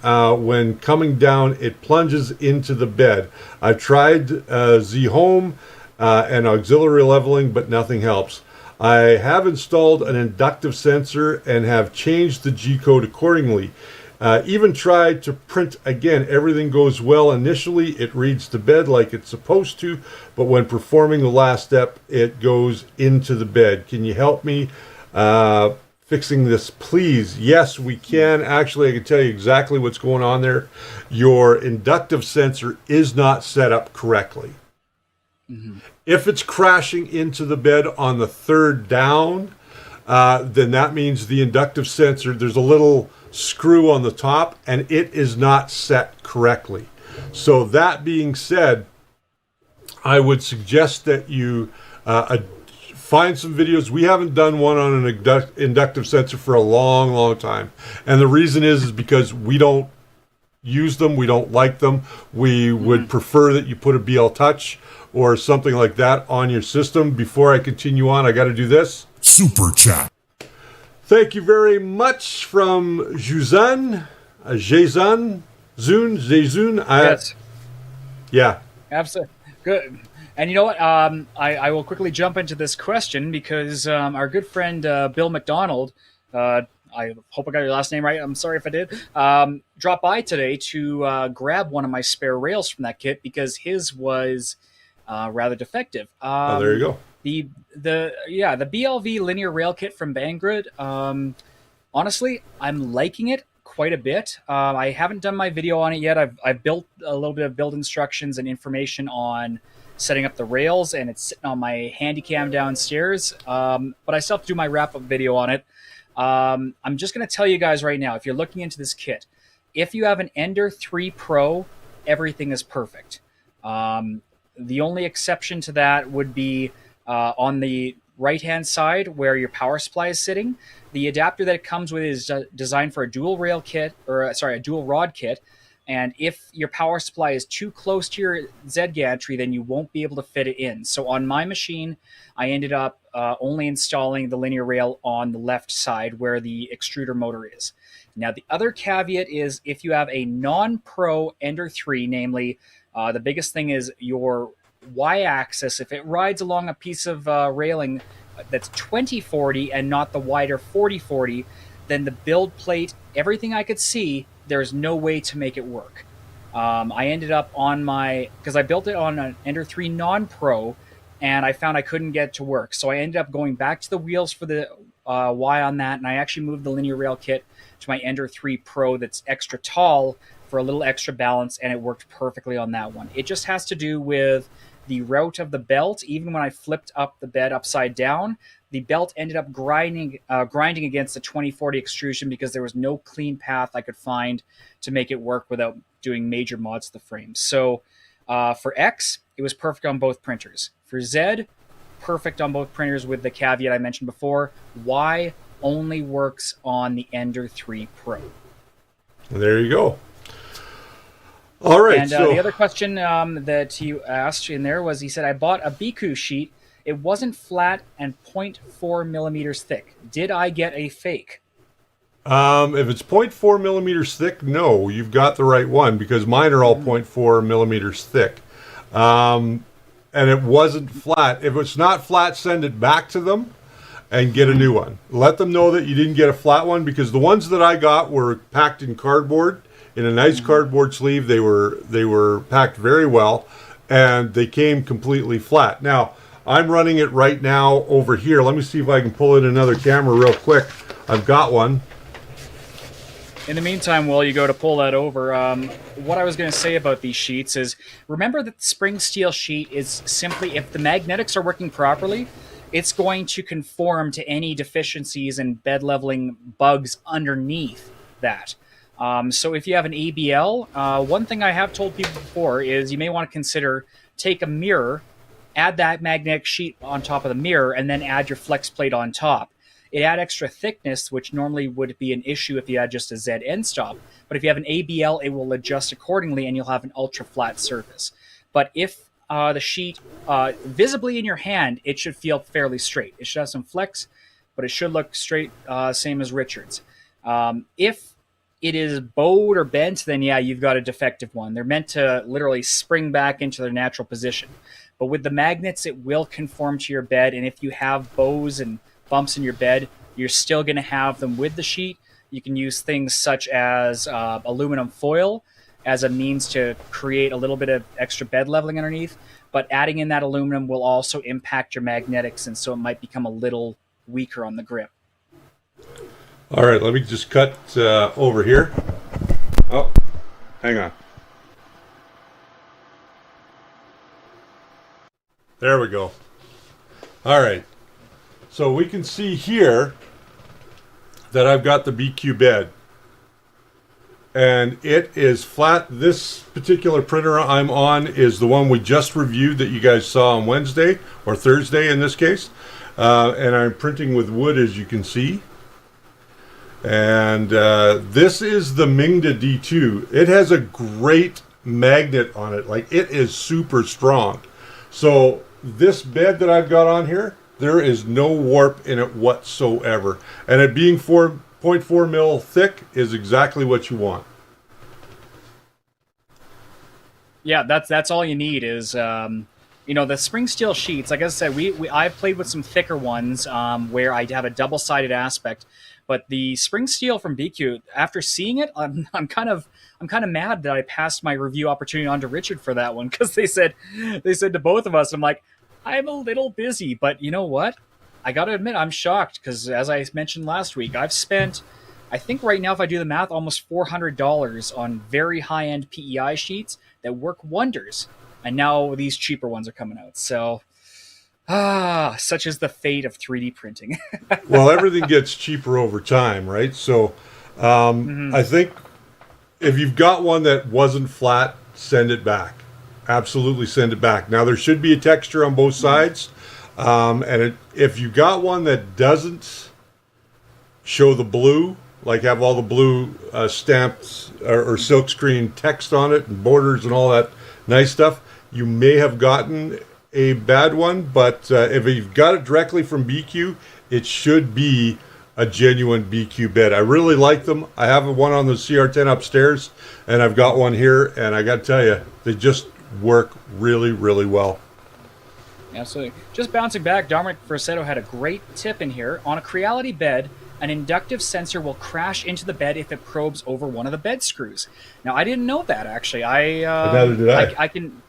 when coming down, it plunges into the bed. I've tried Z home and auxiliary leveling, but nothing helps. I have installed an inductive sensor and have changed the G code accordingly. Even tried to print again. Everything goes well initially. It reads to bed like it's supposed to, but when performing the last step, it goes into the bed. Can you help me fixing this, please. Yes, we can. Actually, I can tell you exactly what's going on there. Your inductive sensor is not set up correctly. If it's crashing into the bed on the third down, then that means the inductive sensor, there's a little screw on the top, and it is not set correctly. So that being said, I would suggest that you find some videos. We haven't done one on an inductive sensor for a long, long time. And the reason is because we don't use them. We don't like them. We would prefer that you put a BLTouch or something like that on your system. Before I continue on, I got to do this. Super chat. Thank you very much from Juzan. Zun. Yes. Yeah. Absolutely. Good. And you know what? I will quickly jump into this question because our good friend Bill McDonald, I hope I got your last name right. I'm sorry if I did. Dropped by today to grab one of my spare rails from that kit because his was rather defective. Oh, there you go. The BLV linear rail kit from Banggood. Honestly, I'm liking it quite a bit. I haven't done my video on it yet. I've built a little bit of build instructions and information on setting up the rails, and it's sitting on my handy cam downstairs. But I still have to do my wrap-up video on it. I'm just going to tell you guys right now, if you're looking into this kit, if you have an Ender 3 Pro, everything is perfect. The only exception to that would be on the right-hand side where your power supply is sitting. The adapter that it comes with is designed for a dual rail kit, or a dual rod kit. And if your power supply is too close to your Z gantry, then you won't be able to fit it in. So on my machine, I ended up only installing the linear rail on the left side where the extruder motor is. Now, the other caveat is if you have a non-pro Ender 3, namely, the biggest thing is your Y-axis. If it rides along a piece of railing that's 2040 and not the wider 4040, then the build plate, everything I could see, there's no way to make it work. I ended up on because I built it on an Ender 3 non-pro, and I found I couldn't get it to work. So I ended up going back to the wheels for the Y on that, and I actually moved the linear rail kit to my Ender 3 Pro that's extra tall for a little extra balance, and it worked perfectly on that one. It just has to do with the route of the belt. Even when I flipped up the bed upside down, the belt ended up grinding against the 2040 extrusion because there was no clean path I could find to make it work without doing major mods to the frame. So for X, it was perfect on both printers. For Z, perfect on both printers with the caveat I mentioned before. Y only works on the Ender 3 Pro. There you go. All right. And the other question that he asked in there was, he said, I bought a Biku sheet. It wasn't flat and 0.4 millimeters thick. Did I get a fake? If it's 0.4 millimeters thick, no, you've got the right one because mine are all 0.4 millimeters thick. And it wasn't flat. If it's not flat, send it back to them and get a new one. Let them know that you didn't get a flat one because the ones that I got were packed in cardboard, in a nice cardboard sleeve. They were packed very well, and they came completely flat. Now, I'm running it right now over here. Let me see if I can pull in another camera real quick. I've got one. In the meantime, while you go to pull that over, what I was going to say about these sheets is, remember that the spring steel sheet is simply, if the magnetics are working properly, it's going to conform to any deficiencies and bed leveling bugs underneath that. So if you have an ABL, one thing I have told people before is you may want to consider take a mirror, add that magnetic sheet on top of the mirror, and then add your flex plate on top. It adds extra thickness, which normally would be an issue if you had just a Z end stop. But if you have an ABL, it will adjust accordingly, and you'll have an ultra flat surface. But if the sheet visibly in your hand, it should feel fairly straight. It should have some flex, but it should look straight, same as Richard's. If it is bowed or bent, then yeah, you've got a defective one. They're meant to literally spring back into their natural position. But with the magnets, it will conform to your bed, and if you have bows and bumps in your bed, you're still going to have them with the sheet. You can use things such as aluminum foil as a means to create a little bit of extra bed leveling underneath, but adding in that aluminum will also impact your magnetics, and so it might become a little weaker on the grip. All right, let me just cut over here. Oh, hang on. There we go. All right. So we can see here that I've got the BQ bed. And it is flat. This particular printer I'm on is the one we just reviewed that you guys saw on Wednesday, or Thursday in this case. And I'm printing with wood, as you can see. And this is the Mingda D2. It has a great magnet on it. Like, it is super strong. So this bed that I've got on here, there is no warp in it whatsoever. And it being 4.4 mil thick is exactly what you want. Yeah, that's all you need is the spring steel sheets. Like I said, I've played with some thicker ones where I have a double-sided aspect. But the spring steel from BQ, after seeing it, I'm kind of mad that I passed my review opportunity on to Richard for that one, because they said to both of us, I'm like, I'm a little busy, but you know what? I got to admit, I'm shocked, because as I mentioned last week, I've spent, I think right now, if I do the math, almost $400 on very high-end PEI sheets that work wonders, and now these cheaper ones are coming out. So, such is the fate of 3D printing. Well, everything gets cheaper over time, right? So I think if you've got one that wasn't flat, send it back. Absolutely send it back. Now, there should be a texture on both sides. If you got one that doesn't show the blue, like have all the blue stamped or silkscreen text on it and borders and all that nice stuff, you may have gotten a bad one. But if you've got it directly from BQ, it should be a genuine BQ bed. I really like them. I have one on the CR-10 upstairs, and I've got one here, and I got to tell you, they just work really, really well. Absolutely. Just bouncing back, Dominic Versetto had a great tip in here. On a Creality bed, an inductive sensor will crash into the bed if it probes over one of the bed screws. Now, I didn't know that, actually. Neither did I. I can,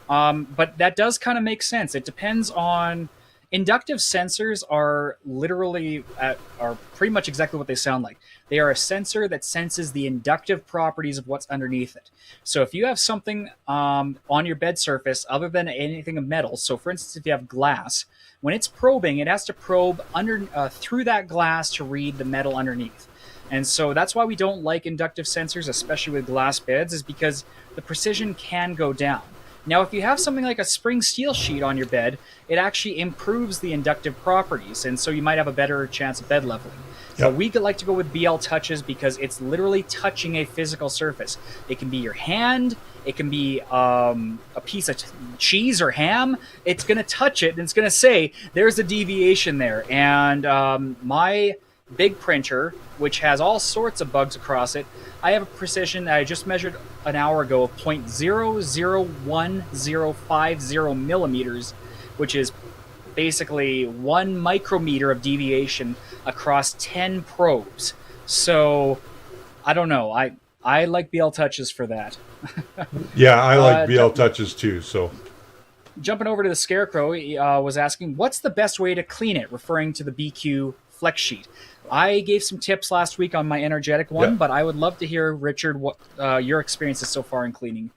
but that does kind of make sense. It depends on... Inductive sensors are literally are pretty much exactly what they sound like. They are a sensor that senses the inductive properties of what's underneath it. So if you have something on your bed surface other than anything of metal, so for instance, if you have glass, when it's probing, it has to probe through that glass to read the metal underneath. And so that's why we don't like inductive sensors, especially with glass beds, is because the precision can go down. Now, if you have something like a spring steel sheet on your bed, it actually improves the inductive properties, and so you might have a better chance of bed leveling. Yep. So we like to go with BLTouches because it's literally touching a physical surface. It can be your hand, it can be a piece of cheese or ham. It's going to touch it, and it's going to say, there's a deviation there. And my big printer, which has all sorts of bugs across it, I have a precision that I just measured an hour ago of 0.001050 millimeters, which is basically 1 micrometer of deviation across 10 probes. So, I don't know. I like BLTouches for that. Yeah, I like BLTouches too. So, jumping over to the Scarecrow, was asking, what's the best way to clean it, referring to the BQ flex sheet. I gave some tips last week on my energetic one, but I would love to hear, Richard, what your experiences so far in cleaning.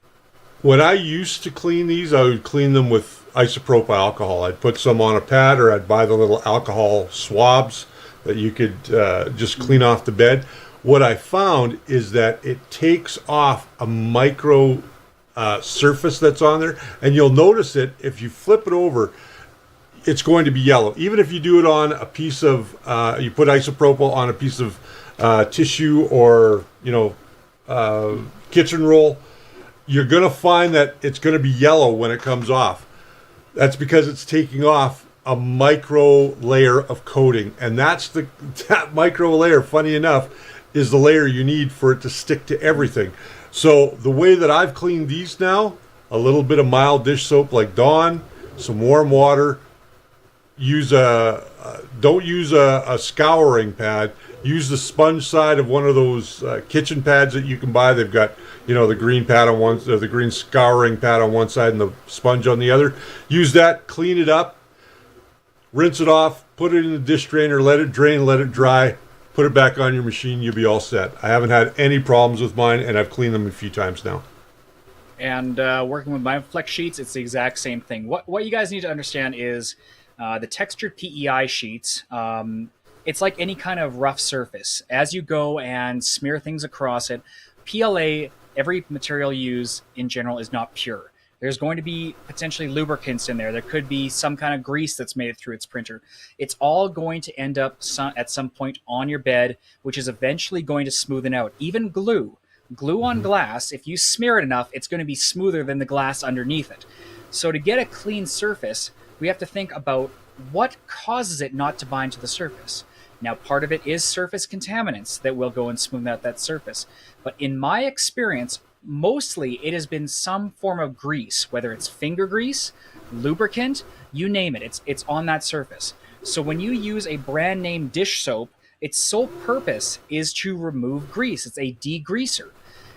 When I used to clean these, I would clean them with isopropyl alcohol. I'd put some on a pad, or I'd buy the little alcohol swabs that you could just clean off the bed. What I found is that it takes off a micro surface that's on there, and you'll notice it if you flip it over. It's going to be yellow. Even if you do it on a piece of, you put isopropyl on a piece of tissue or, kitchen roll, you're going to find that it's going to be yellow when it comes off. That's because it's taking off a micro layer of coating. And that micro layer, funny enough, is the layer you need for it to stick to everything. So the way that I've cleaned these now, a little bit of mild dish soap like Dawn, some warm water. Don't use a scouring pad. Use the sponge side of one of those kitchen pads that you can buy. They've got, the green pad on one, or the green scouring pad on one side and the sponge on the other. Use that, clean it up, rinse it off, put it in the dish drainer, let it drain, let it dry. put it back on your machine, you'll be all set. I haven't had any problems with mine, and I've cleaned them a few times now. And working with my flex sheets, it's the exact same thing. What you guys need to understand is the textured PEI sheets. It's like any kind of rough surface. As you go and smear things across it, PLA, every material you use in general is not pure. There's going to be potentially lubricants in there. There could be some kind of grease that's made it through its printer. It's all going to end up at some point on your bed, which is eventually going to smoothen out. Even glue. Glue on glass, if you smear it enough, it's going to be smoother than the glass underneath it. So to get a clean surface, we have to think about what causes it not to bind to the surface. Now, part of it is surface contaminants that will go and smooth out that surface. But in my experience, mostly it has been some form of grease, whether it's finger grease, lubricant, you name it. It's on that surface. So when you use a brand name dish soap, its sole purpose is to remove grease. It's a degreaser.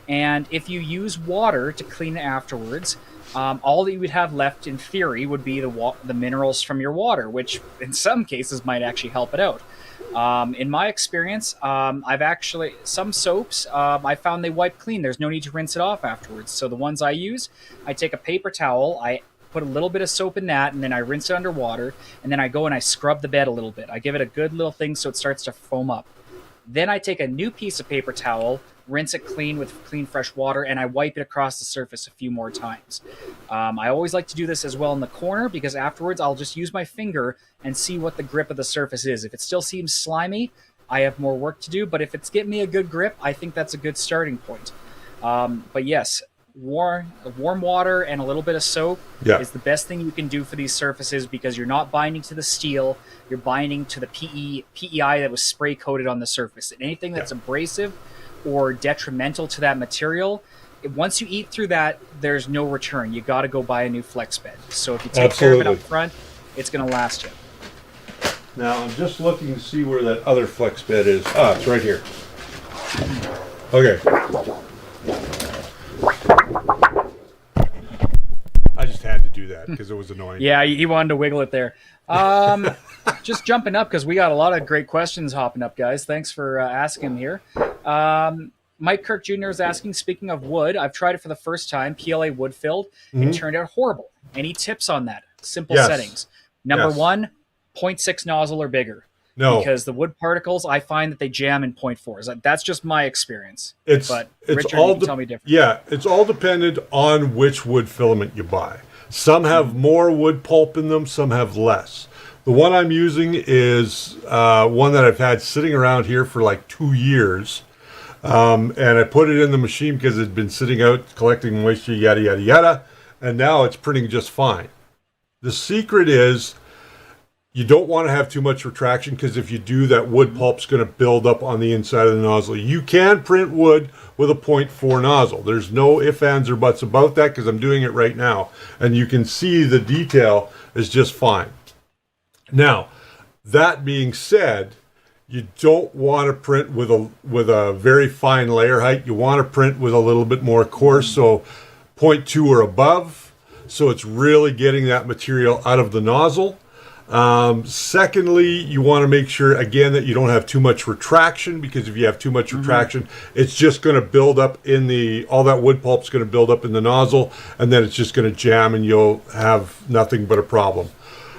And if you use water to clean it afterwards, all that you would have left in theory would be the minerals from your water, which in some cases might actually help it out. In my experience, some soaps, I found they wipe clean. There's no need to rinse it off afterwards. So the ones I use, I take a paper towel, I put a little bit of soap in that, and then I rinse it under water, and then I go and I scrub the bed a little bit. I give it a good little thing so it starts to foam up. Then I take a new piece of paper towel, rinse it clean with clean fresh water, and I wipe it across the surface a few more times. I always like to do this as well in the corner, because afterwards I'll just use my finger and see what the grip of the surface is. If it still seems slimy, I have more work to do, but if it's getting me a good grip, I think that's a good starting point. But yes, warm water and a little bit of soap is the best thing you can do for these surfaces, because you're not binding to the steel, you're binding to the PEI that was spray coated on the surface. And anything that's abrasive or detrimental to that material, once you eat through that, there's no return. You got to go buy a new flex bed. So if you take care of it up front, it's going to last you. Now I'm just looking to see where that other flex bed is. Ah, it's right here. Okay. I just had to do that because it was annoying. Yeah, he wanted to wiggle it there. Just jumping up because we got a lot of great questions hopping up, guys. Thanks for asking here. Mike Kirk Jr. is asking, speaking of wood, I've tried it for the first time, PLA wood filled. It turned out horrible. Any tips on that? Simple settings. Number one, 0.6 nozzle or bigger. No. Because the wood particles, I find that they jam in 0.4s. That's just my experience. But Richard, you can tell me different. Yeah, it's all dependent on which wood filament you buy. Some have more wood pulp in them, some have less. The one I'm using is one that I've had sitting around here for like 2 years. And I put it in the machine because it had been sitting out collecting moisture, yada, yada, yada. And now it's printing just fine. The secret is you don't want to have too much retraction, because if you do, that wood pulp's going to build up on the inside of the nozzle. You can print wood with a 0.4 nozzle. There's no ifs, ands, or buts about that, because I'm doing it right now. And you can see the detail is just fine. Now, that being said, you don't want to print with a very fine layer height. You want to print with a little bit more coarse, so 0.2 or above, so it's really getting that material out of the nozzle. Secondly, you want to make sure, again, that you don't have too much retraction, because if you have too much retraction, it's just going to build up all that wood pulp's going to build up in the nozzle, and then it's just going to jam and you'll have nothing but a problem.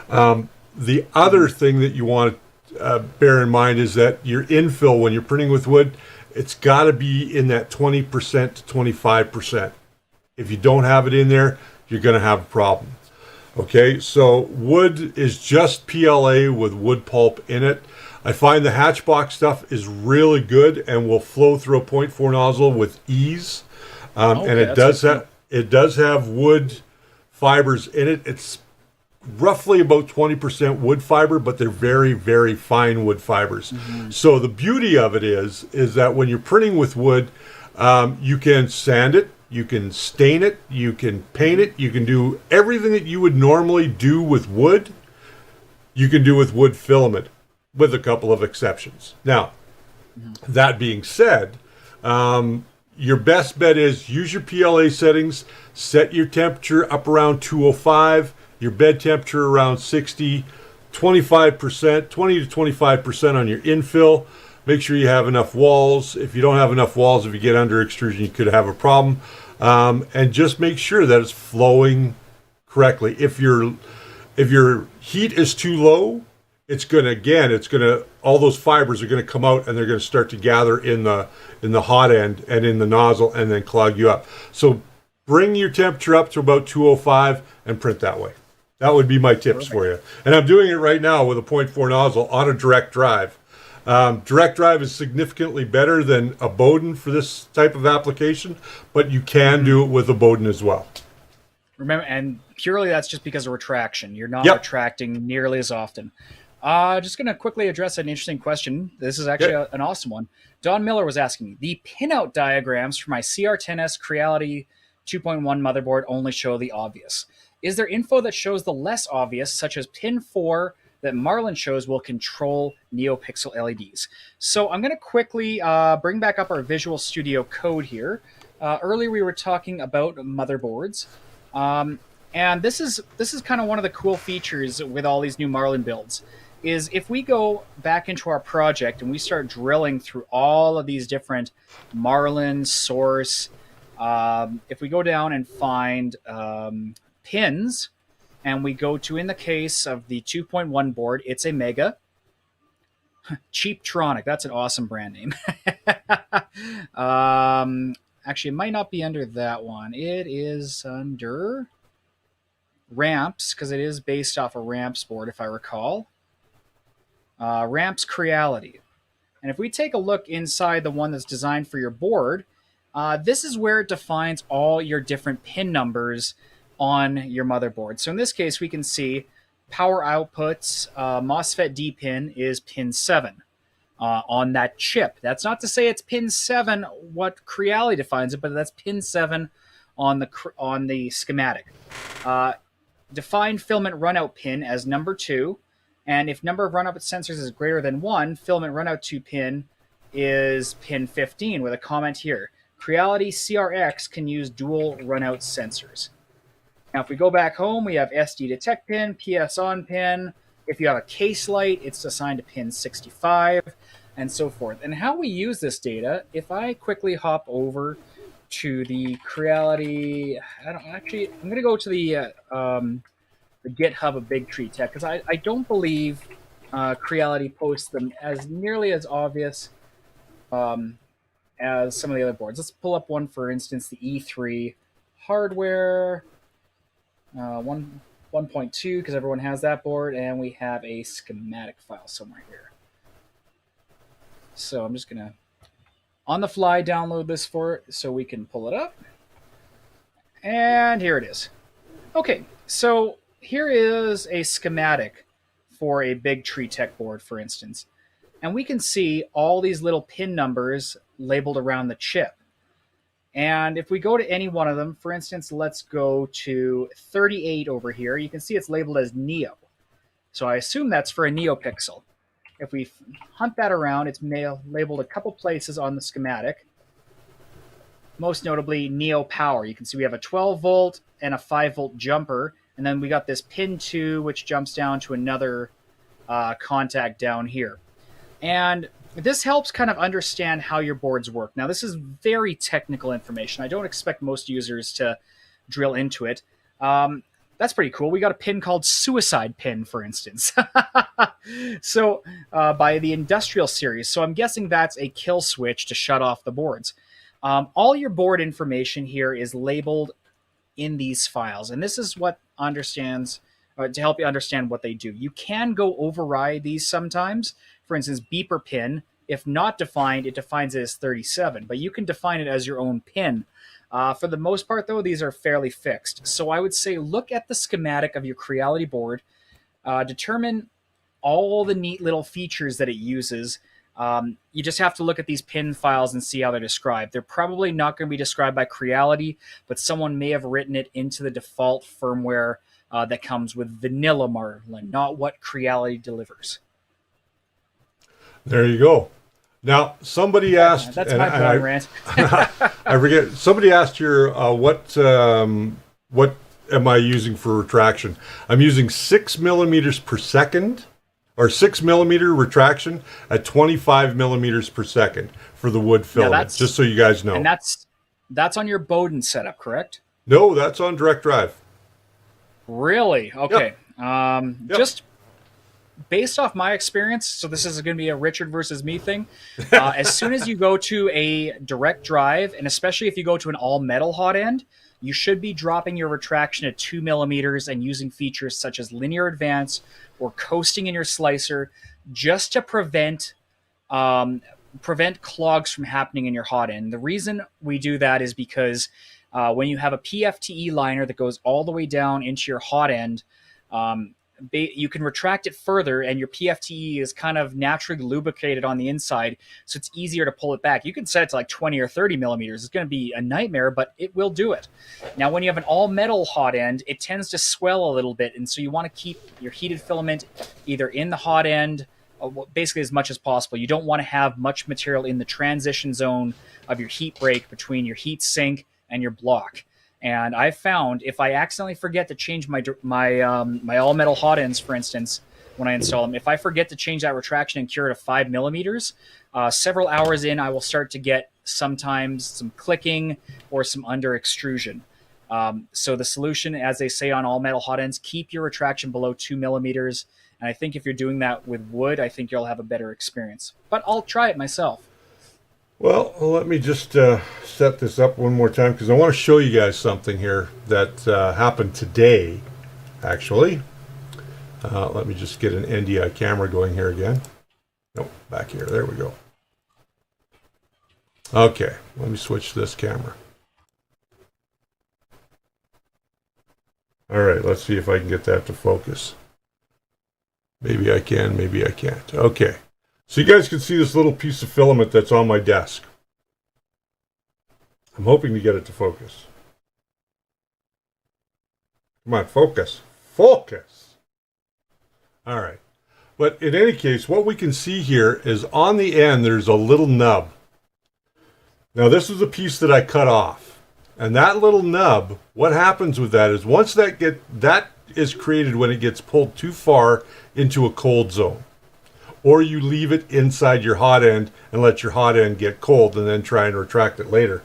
The other thing that you want to bear in mind is that your infill, when you're printing with wood, it's got to be in that 20% to 25%. If you don't have it in there, you're going to have a problem. Okay, so wood is just PLA with wood pulp in it. I find the Hatchbox stuff is really good and will flow through a 0.4 nozzle with ease. And it does have wood fibers in it. It's roughly about 20% wood fiber, but they're very, very fine wood fibers. So the beauty of it is that when you're printing with wood, you can sand it, you can stain it, you can paint it, you can do everything that you would normally do with wood, you can do with wood filament, with a couple of exceptions. Now, that being said, your best bet is use your PLA settings, set your temperature up around 205, your bed temperature around 60, 25%, 20 to 25% on your infill. Make sure you have enough walls. If you don't have enough walls, if you get under extrusion, you could have a problem. And just make sure that it's flowing correctly. If your heat is too low, all those fibers are gonna come out and they're gonna start to gather in the hot end and in the nozzle and then clog you up. So bring your temperature up to about 205 and print that way. That would be my tips for you. And I'm doing it right now with a 0.4 nozzle on a direct drive. Direct drive is significantly better than a Bowden for this type of application, but you can do it with a Bowden as well. Remember, and purely that's just because of retraction. You're not Yep. retracting nearly as often. Just going to quickly address an interesting question. This is actually an awesome one. Don Miller was asking me, the pinout diagrams for my CR-10S Creality 2.1 motherboard only show the obvious. Is there info that shows the less obvious, such as pin 4 that Marlin shows will control NeoPixel LEDs? So I'm going to quickly bring back up our Visual Studio Code here. Earlier we were talking about motherboards. And this is kind of one of the cool features with all these new Marlin builds, is if we go back into our project and we start drilling through all of these different Marlin source, if we go down and find pins, and we go to, in the case of the 2.1 board, it's a Mega. Cheaptronic, that's an awesome brand name. Actually, it might not be under that one. It is under Ramps, because it is based off a Ramps board, if I recall. Ramps Creality. And if we take a look inside the one that's designed for your board, this is where it defines all your different pin numbers on your motherboard. So in this case, we can see power outputs, MOSFET D pin is pin 7 on that chip. That's not to say it's pin 7 what Creality defines it, but that's pin 7 on the schematic. Define filament runout pin as number 2, and if number of runout sensors is greater than 1, filament runout 2 pin is pin 15 with a comment here. Creality CRX can use dual runout sensors. Now, if we go back home, we have SD detect pin, PS on pin. If you have a case light, it's assigned to pin 65, and so forth. And how we use this data, if I quickly hop over to the Creality, I'm going to go to the GitHub of Big Tree Tech, because I don't believe Creality posts them as nearly as obvious as some of the other boards. Let's pull up one, for instance, the E3 hardware. 1.2, because everyone has that board, and we have a schematic file somewhere here. So I'm just going to, on the fly, download this for it so we can pull it up. And here it is. Okay, so here is a schematic for a Big Tree Tech board, for instance. And we can see all these little pin numbers labeled around the chip. And if we go to any one of them, for instance, let's go to 38 over here. You can see it's labeled as Neo. So I assume that's for a NeoPixel. If we hunt that around, it's labeled a couple places on the schematic. Most notably, Neo Power. You can see we have a 12 volt and a 5 volt jumper. And then we got this pin 2, which jumps down to another contact down here. And this helps kind of understand how your boards work. Now, this is very technical information. I don't expect most users to drill into it. That's pretty cool. We got a pin called Suicide Pin, for instance. So, by the Industrial Series. So I'm guessing that's a kill switch to shut off the boards. All your board information here is labeled in these files. And this is what understands, to help you understand what they do. You can go override these sometimes. For instance, beeper pin, if not defined, it defines it as 37, but you can define it as your own pin. For the most part, though, these are fairly fixed. So I would say look at the schematic of your Creality board, determine all the neat little features that it uses. You just have to look at these pin files and see how they're described. They're probably not going to be described by Creality, but someone may have written it into the default firmware that comes with vanilla Marlin, not what Creality delivers. There you go. Now, somebody asked... That's my blind rant. I forget. Somebody asked here, what am I using for retraction? I'm using 6 millimeters per second or 6 millimeter retraction at 25 millimeters per second for the wood filament, just so you guys know. And that's on your Bowden setup, correct? No, that's on direct drive. Really? Okay. Yep. Just based off my experience, so this is going to be a Richard versus me thing. As soon as you go to a direct drive, and especially if you go to an all metal hot end, you should be dropping your retraction at 2 millimeters and using features such as linear advance or coasting in your slicer, just to prevent clogs from happening in your hot end. The reason we do that is because when you have a PFTE liner that goes all the way down into your hot end, you can retract it further, and your PFTE is kind of naturally lubricated on the inside, so it's easier to pull it back. You can set it to like 20 or 30 millimeters. It's going to be a nightmare, but it will do it. Now, when you have an all-metal hot end, it tends to swell a little bit, and so you want to keep your heated filament either in the hot end, basically as much as possible. You don't want to have much material in the transition zone of your heat break between your heat sink and your block. And I've found if I accidentally forget to change my all metal hot ends, for instance, when I install them, if I forget to change that retraction and cure it to 5 millimeters, several hours in, I will start to get sometimes some clicking or some under extrusion. So the solution, as they say on all metal hot ends, keep your retraction below 2 millimeters. And I think if you're doing that with wood, I think you'll have a better experience. But I'll try it myself. Well, let me just set this up one more time, because I want to show you guys something here that happened today, actually. Let me just get an NDI camera going here again. Nope, back here. There we go. Okay, let me switch this camera. All right, let's see if I can get that to focus. Maybe I can, maybe I can't. Okay. So you guys can see this little piece of filament that's on my desk. I'm hoping to get it to focus. Come on, focus. Focus! All right. But in any case, what we can see here is on the end, there's a little nub. Now, this is a piece that I cut off. And that little nub, what happens with that is once that is created when it gets pulled too far into a cold zone. Or you leave it inside your hot end and let your hot end get cold and then try and retract it later.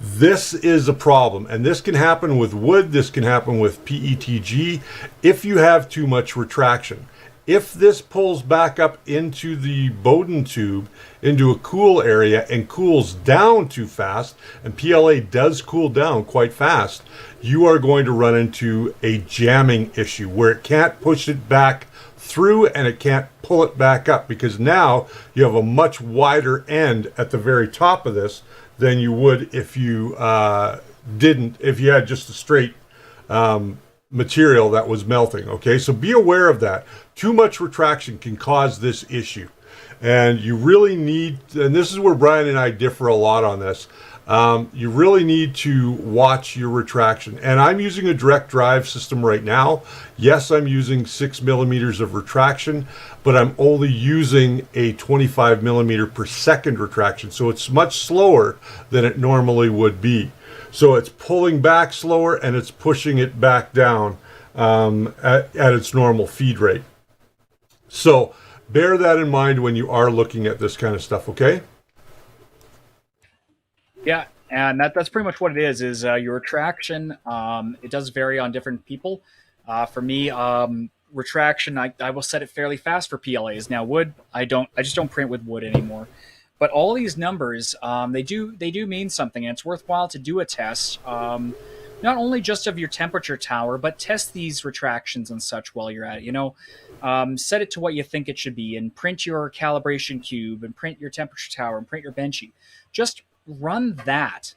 This is a problem, and this can happen with wood, this can happen with PETG if you have too much retraction. If this pulls back up into the Bowden tube, into a cool area, and cools down too fast, and PLA does cool down quite fast, you are going to run into a jamming issue where it can't push it back through and it can't pull it back up, because now you have a much wider end at the very top of this than you would if you if you had just a straight material that was melting. Okay, so be aware of that. Too much retraction can cause this issue, and you really need, and this is where Brian and I differ a lot on this, you really need to watch your retraction. And I'm using a direct drive system right now. Yes, I'm using 6 millimeters of retraction, but I'm only using a 25 millimeter per second retraction. So it's much slower than it normally would be. So it's pulling back slower and it's pushing it back down at its normal feed rate. So bear that in mind when you are looking at this kind of stuff, okay? Yeah, and that's pretty much what it is your retraction. It does vary on different people. For me, retraction, I will set it fairly fast for PLAs. Now, wood, I just don't print with wood anymore. But all these numbers, they do mean something, and it's worthwhile to do a test. Not only just of your temperature tower, but test these retractions and such while you're at it. Set it to what you think it should be, and print your calibration cube, and print your temperature tower, and print your benchy. Just run that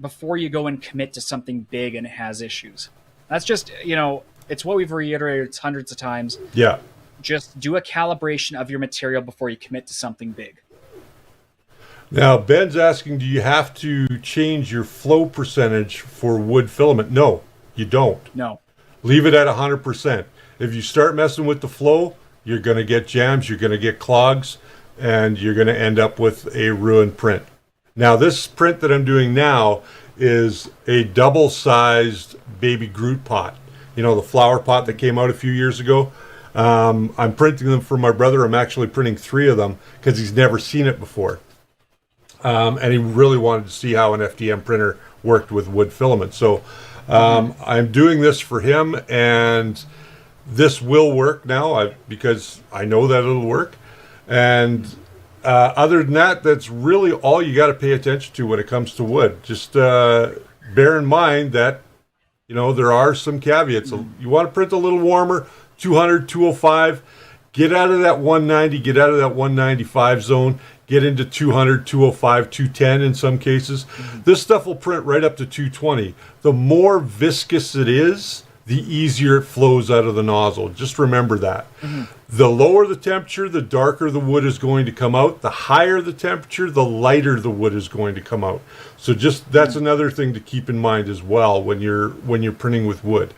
before you go and commit to something big and it has issues. That's just, it's what we've reiterated hundreds of times. Yeah. Just do a calibration of your material before you commit to something big. Now, Ben's asking, do you have to change your flow percentage for wood filament? No, you don't. No. Leave it at 100%. If you start messing with the flow, you're going to get jams, you're going to get clogs, and you're going to end up with a ruined print. Now, this print that I'm doing now is a double-sized baby Groot pot. You know, the flower pot that came out a few years ago? I'm printing them for my brother. I'm actually printing 3 of them because he's never seen it before. And he really wanted to see how an FDM printer worked with wood filament. So I'm doing this for him, and this will work now because I know that it'll work. And other than that, that's really all you got to pay attention to when it comes to wood. Just bear in mind that, you know, there are some caveats. You want to print a little warmer, 200, 205. Get out of that 190, get out of that 195 zone. Get into 200, 205, 210 in some cases. This stuff will print right up to 220. The more viscous it is, the easier it flows out of the nozzle. Just remember that. The lower the temperature, the darker the wood is going to come out. The higher the temperature, the lighter the wood is going to come out. So just that's another thing to keep in mind as well when you're printing with wood.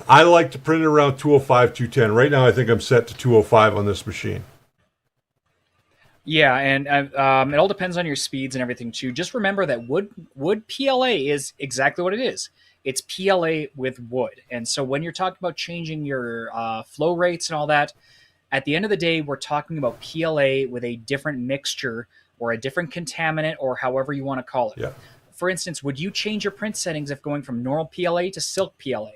I like to print it around 205, 210. Right now I think I'm set to 205 on this machine. Yeah, and it all depends on your speeds and everything too. Just remember that wood PLA is exactly what it is. It's PLA with wood. And so when you're talking about changing your flow rates and all that, at the end of the day, we're talking about PLA with a different mixture or a different contaminant or however you want to call it. Yeah. For instance, would you change your print settings if going from normal PLA to silk PLA?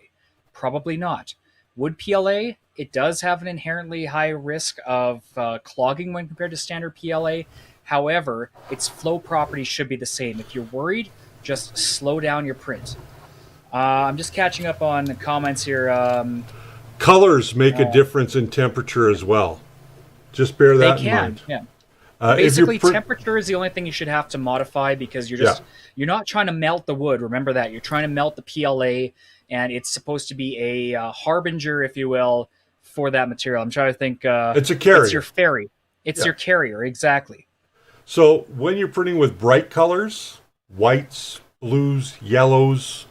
Probably not. Wood PLA, it does have an inherently high risk of clogging when compared to standard PLA. However, its flow properties should be the same. If you're worried, just slow down your print. I'm just catching up on the comments here. Colors make a difference in temperature as well. Just bear that in mind. Yeah. Basically, temperature is the only thing you should have to modify because you're not trying to melt the wood. Remember that. You're trying to melt the PLA, and it's supposed to be a harbinger, if you will, for that material. I'm trying to think. It's a carrier. It's your ferry. It's your carrier, exactly. So when you're printing with bright colors, whites, blues, yellows,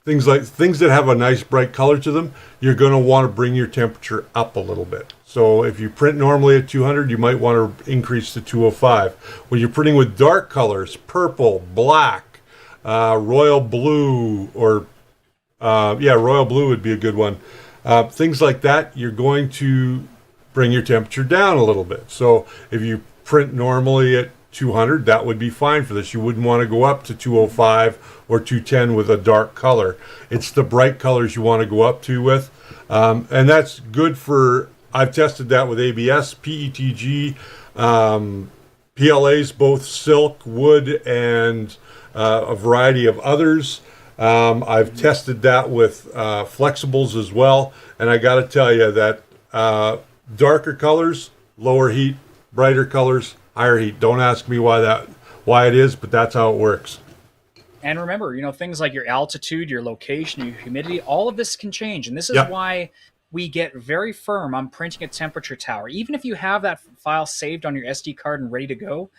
things that have a nice bright color to them, you're going to want to bring your temperature up a little bit. So if you print normally at 200, you might want to increase to 205. When you're printing with dark colors, purple, black, royal blue, or royal blue would be a good one. Things like that, you're going to bring your temperature down a little bit. So if you print normally at 200, that would be fine for this. You wouldn't want to go up to 205 or 210 with a dark color. It's the bright colors you want to go up to with. And that's good for, I've tested that with ABS, PETG, PLAs, both silk, wood, and a variety of others. I've tested that with flexibles as well. And I got to tell you that darker colors, lower heat, brighter colors, higher heat. Don't ask me why it is, but that's how it works. And remember, things like your altitude, your location, your humidity, all of this can change. And this is why we get very firm on printing a temperature tower. Even if you have that file saved on your SD card and ready to go,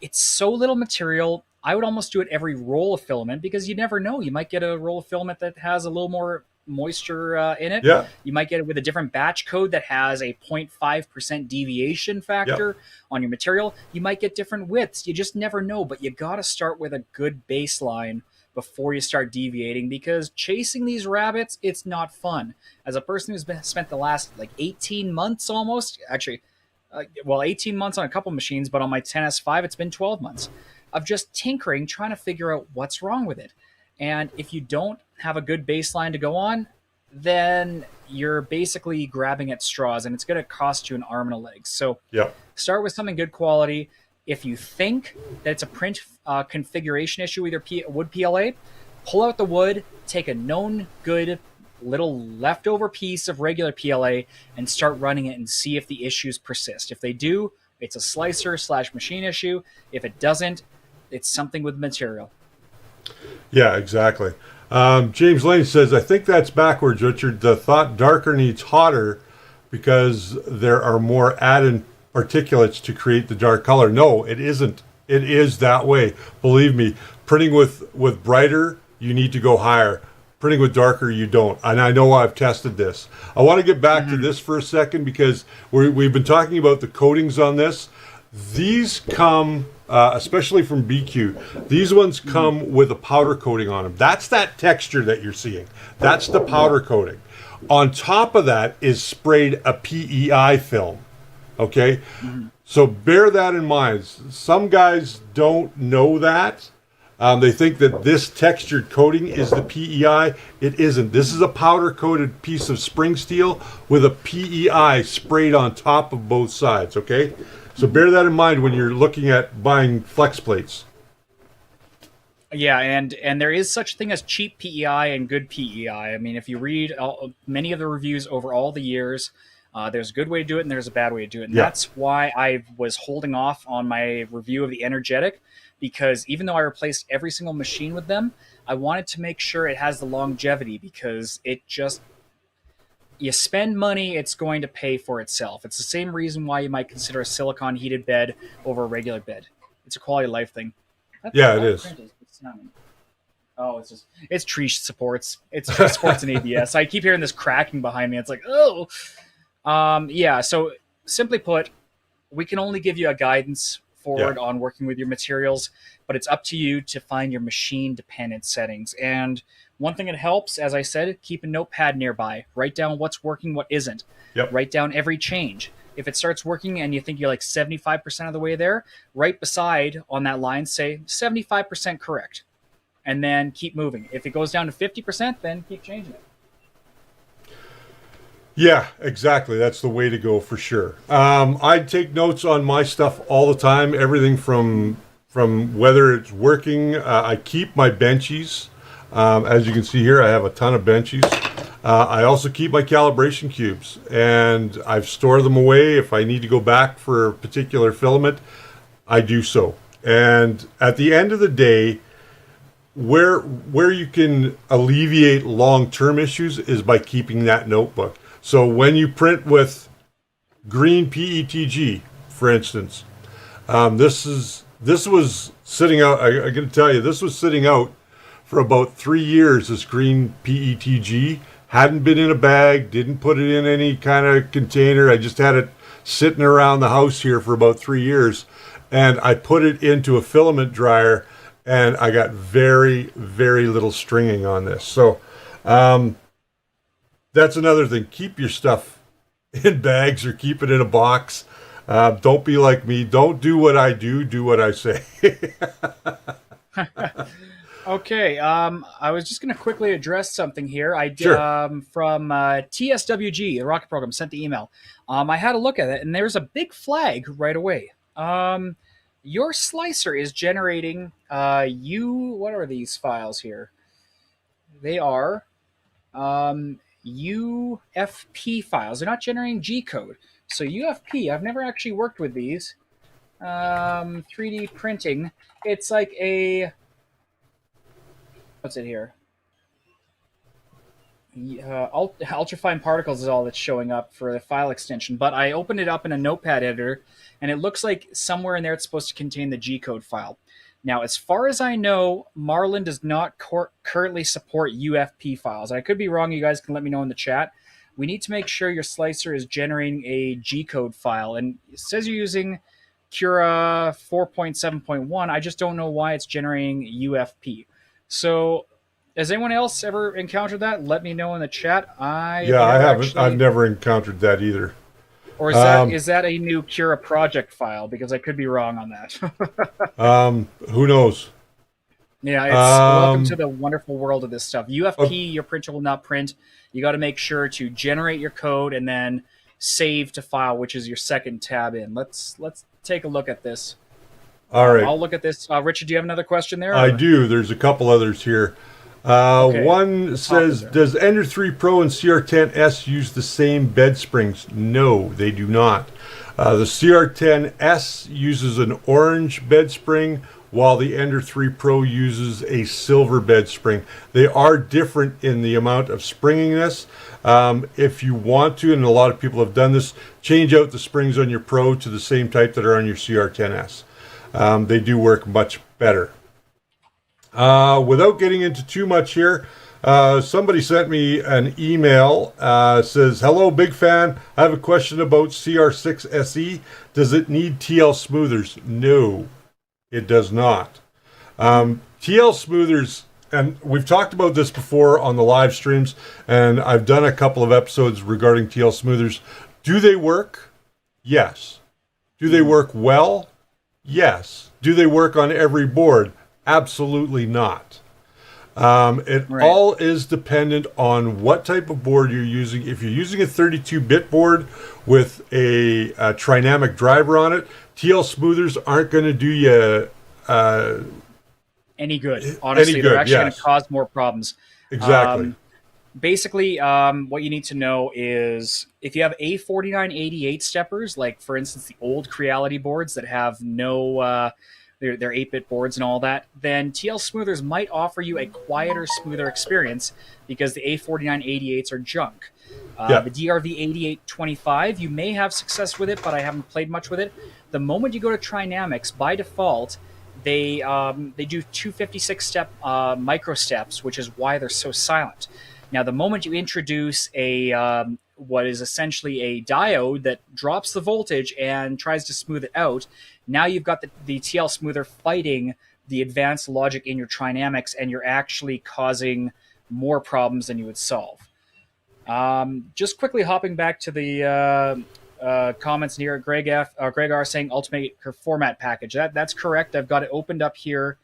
it's so little material. I would almost do it every roll of filament because you never know. You might get a roll of filament that has a little more moisture in it. Yeah. You might get it with a different batch code that has a 0.5% deviation factor on your material. You might get different widths. You just never know, but you got to start with a good baseline before you start deviating because chasing these rabbits, it's not fun. As a person who's spent the last 18 months almost, actually, 18 months on a couple machines, but on my 10S5, it's been 12 months of just tinkering, trying to figure out what's wrong with it. And if you don't have a good baseline to go on, then you're basically grabbing at straws and it's going to cost you an arm and a leg. So start with something good quality. If you think that it's a print configuration issue, either wood PLA, pull out the wood, take a known good little leftover piece of regular PLA and start running it and see if the issues persist. If they do, it's a slicer/machine issue. If it doesn't, it's something with material. Yeah, exactly. James Lane says, I think that's backwards, Richard. The thought darker needs hotter because there are more added particulates to create the dark color. No, it isn't. It is that way. Believe me, printing with brighter, you need to go higher. Printing with darker, you don't. And I know I've tested this. I want to get back to this for a second because we've been talking about the coatings on this. These come, especially from BQ, these ones come with a powder coating on them. That's that texture that you're seeing. That's the powder coating. On top of that is sprayed a PEI film. Okay? So bear that in mind. Some guys don't know that. They think that this textured coating is the PEI. It isn't. This is a powder-coated piece of spring steel with a PEI sprayed on top of both sides, okay? So bear that in mind when you're looking at buying flex plates. Yeah, and there is such a thing as cheap PEI and good PEI. I mean, if you read many of the reviews over all the years, there's a good way to do it and there's a bad way to do it. And that's why I was holding off on my review of the Energetic, because even though I replaced every single machine with them, I wanted to make sure it has the longevity, because it just, you spend money, it's going to pay for itself. It's the same reason why you might consider a silicone heated bed over a regular bed. It's a quality of life thing. Yeah, it is. Oh, it's tree supports. It's tree supports and ABS. I keep hearing this cracking behind me. It's like, oh. Yeah, so simply put, we can only give you a guidance forward on working with your materials, but it's up to you to find your machine dependent settings. And one thing that helps, as I said, keep a notepad nearby. Write down what's working, what isn't. Write down every change. If it starts working and you think you're like 75% of the way there, right beside on that line, say 75% correct. And then keep moving. If it goes down to 50%, then keep changing it. Yeah, exactly. That's the way to go for sure. I take notes on my stuff all the time. Everything from whether it's working. I keep my benchies. As you can see here, I have a ton of benchies. I also keep my calibration cubes, and I've stored them away. If I need to go back for a particular filament, I do so. And at the end of the day, where you can alleviate long-term issues is by keeping that notebook. So when you print with green PETG, for instance, this was sitting out. I got to tell you, this was sitting out for about 3 years. This green PETG hadn't been in a bag, didn't put it in any kind of container. I just had it sitting around the house here for about 3 years, and I put it into a filament dryer, and I got very, very little stringing on this. So. That's another thing. Keep your stuff in bags or keep it in a box. Don't be like me. Don't do what I do. Do what I say. Okay. I was just going to quickly address something here. I did from TSWG, the rocket program, sent the email. I had a look at it, and there's a big flag right away. Your slicer is generating what are these files here? They are UFP files. They're not generating G code. So UFP, I've never actually worked with these. 3D printing. It's like a, what's it here? Ultrafine particles is all that's showing up for the file extension. But I opened it up in a notepad editor, and it looks like somewhere in there it's supposed to contain the G code file. Now, as far as I know, Marlin does not currently support UFP files. I could be wrong. You guys can let me know in the chat. We need to make sure your slicer is generating a G-code file. And it says you're using Cura 4.7.1. I just don't know why it's generating UFP. So has anyone else ever encountered that? Let me know in the chat. I haven't. I've never encountered that either. Or is that a new Cura project file? Because I could be wrong on that. Who knows? Yeah, it's welcome to the wonderful world of this stuff. UFP, your printer will not print. You got to make sure to generate your code and then save to file, which is your second tab in. Let's take a look at this. All right. I'll look at this. Richard, do you have another question there? I do. There's a couple others here. Okay. One says, does Ender 3 Pro and CR-10S use the same bed springs? No, they do not. The CR-10S uses an orange bed spring, while the Ender 3 Pro uses a silver bed spring. They are different in the amount of springiness. If you want to, and a lot of people have done this, change out the springs on your Pro to the same type that are on your CR-10S. They do work much better. Without getting into too much here, somebody sent me an email, says, hello, big fan. I have a question about CR6 SE. Does it need TL smoothers? No, it does not. TL smoothers and we've talked about this before on the live streams, and I've done a couple of episodes regarding TL smoothers. Do they work? Yes. Do they work well? Yes. Do they work on every board? Absolutely not. It all is dependent on what type of board you're using. If you're using a 32-bit board with a Trinamic driver on it, TL smoothers aren't going to do you any good. Honestly, they're actually going to cause more problems. Exactly. Basically, what you need to know is if you have A4988 steppers, like for instance the old Creality boards that have no they're 8-bit boards and all that, then TL smoothers might offer you a quieter, smoother experience because the A4988s are junk. The DRV8825, you may have success with it, but I haven't played much with it. The moment you go to Trinamics, by default, they do 256-step micro steps, which is why they're so silent. Now, the moment you introduce a what is essentially a diode that drops the voltage and tries to smooth it out, now you've got the TL smoother fighting the advanced logic in your Trinamics, and you're actually causing more problems than you would solve. Just quickly hopping back to the comments here, Greg R saying Ultimaker format package. That's correct. I've got it opened up here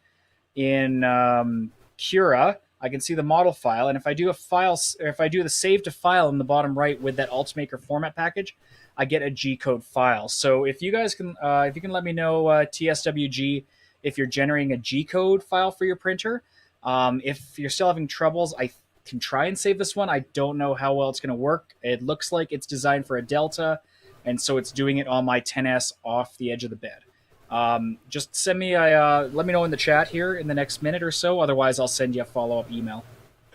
in Cura. I can see the model file, and if I do the save to file in the bottom right with that Ultimaker format package, I get a G-code file. So if you guys can, if you can let me know TSWG if you're generating a G-code file for your printer. If you're still having troubles, I can try and save this one. I don't know how well it's going to work. It looks like it's designed for a Delta, and so it's doing it on my 10S off the edge of the bed. Just send me let me know in the chat here in the next minute or so. Otherwise, I'll send you a follow-up email.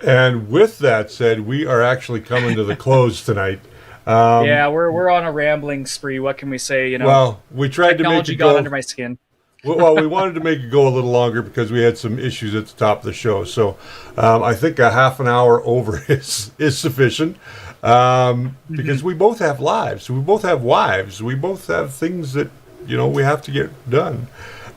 And with that said, we are actually coming to the close tonight. Yeah, we're on a rambling spree. What can we say? You know, well, we tried to make it technology got under my skin. Well, we wanted to make it go a little longer because we had some issues at the top of the show. So I think a half an hour over is sufficient because we both have lives. We both have wives. We both have things that, you know, we have to get done.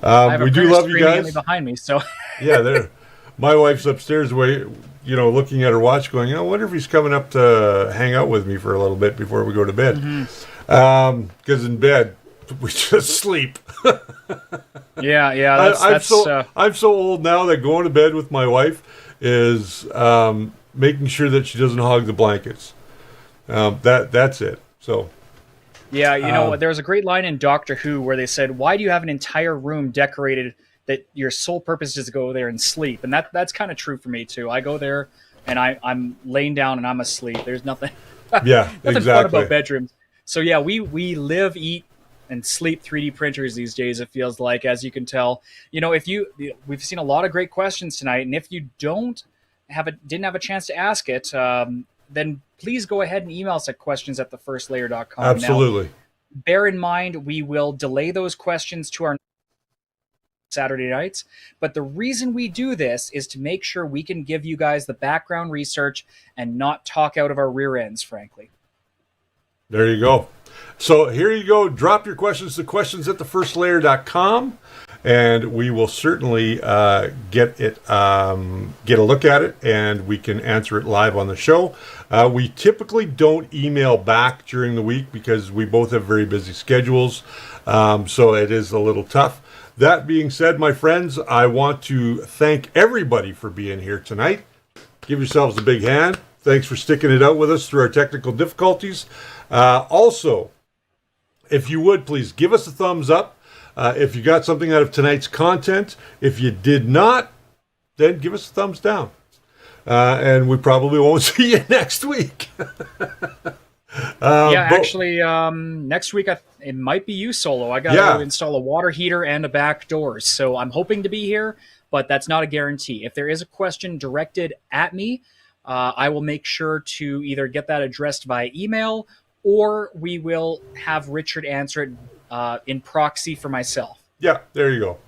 We do love you guys. Behind me, so yeah, there. My wife's upstairs, looking at her watch, going, I wonder if he's coming up to hang out with me for a little bit before we go to bed. Because in bed we just sleep. Yeah. I'm so old now that going to bed with my wife is making sure that she doesn't hog the blankets. That's it. So. Yeah, you know, there's a great line in Doctor Who where they said, "Why do you have an entire room decorated that your sole purpose is to go there and sleep?" And that's kind of true for me too. I go there and I'm laying down and I'm asleep. There's nothing. Yeah, nothing exactly. fun about bedrooms. So yeah, we live, eat, and sleep 3D printers these days. It feels like, as you can tell. You know, we've seen a lot of great questions tonight, and if you didn't have a chance to ask it, then please go ahead and email us at questions@thefirstlayer.com. Absolutely. Now, bear in mind, we will delay those questions to our Saturday nights. But the reason we do this is to make sure we can give you guys the background research and not talk out of our rear ends, frankly. There you go. So here you go. Drop your questions to questions@thefirstlayer.com. And we will certainly get a look at it, and we can answer it live on the show. We typically don't email back during the week because we both have very busy schedules, so it is a little tough. That being said, my friends, I want to thank everybody for being here tonight. Give yourselves a big hand. Thanks for sticking it out with us through our technical difficulties. Also, if you would, please give us a thumbs up. If you got something out of tonight's content. If you did not, then give us a thumbs down. And we probably won't see you next week. Actually, next week it might be you, Solo. I got to install a water heater and a back door. So I'm hoping to be here, but that's not a guarantee. If there is a question directed at me, I will make sure to either get that addressed via email, or we will have Richard answer it in proxy for myself. Yeah, there you go.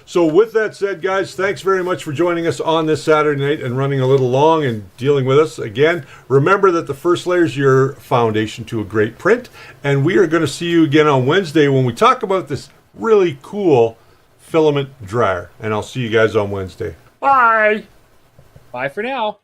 So with that said, guys, thanks very much for joining us on this Saturday night and running a little long and dealing with us. Again, remember that the first layer is your foundation to a great print, and we are going to see you again on Wednesday when we talk about this really cool filament dryer. And I'll see you guys on Wednesday. Bye! Bye for now.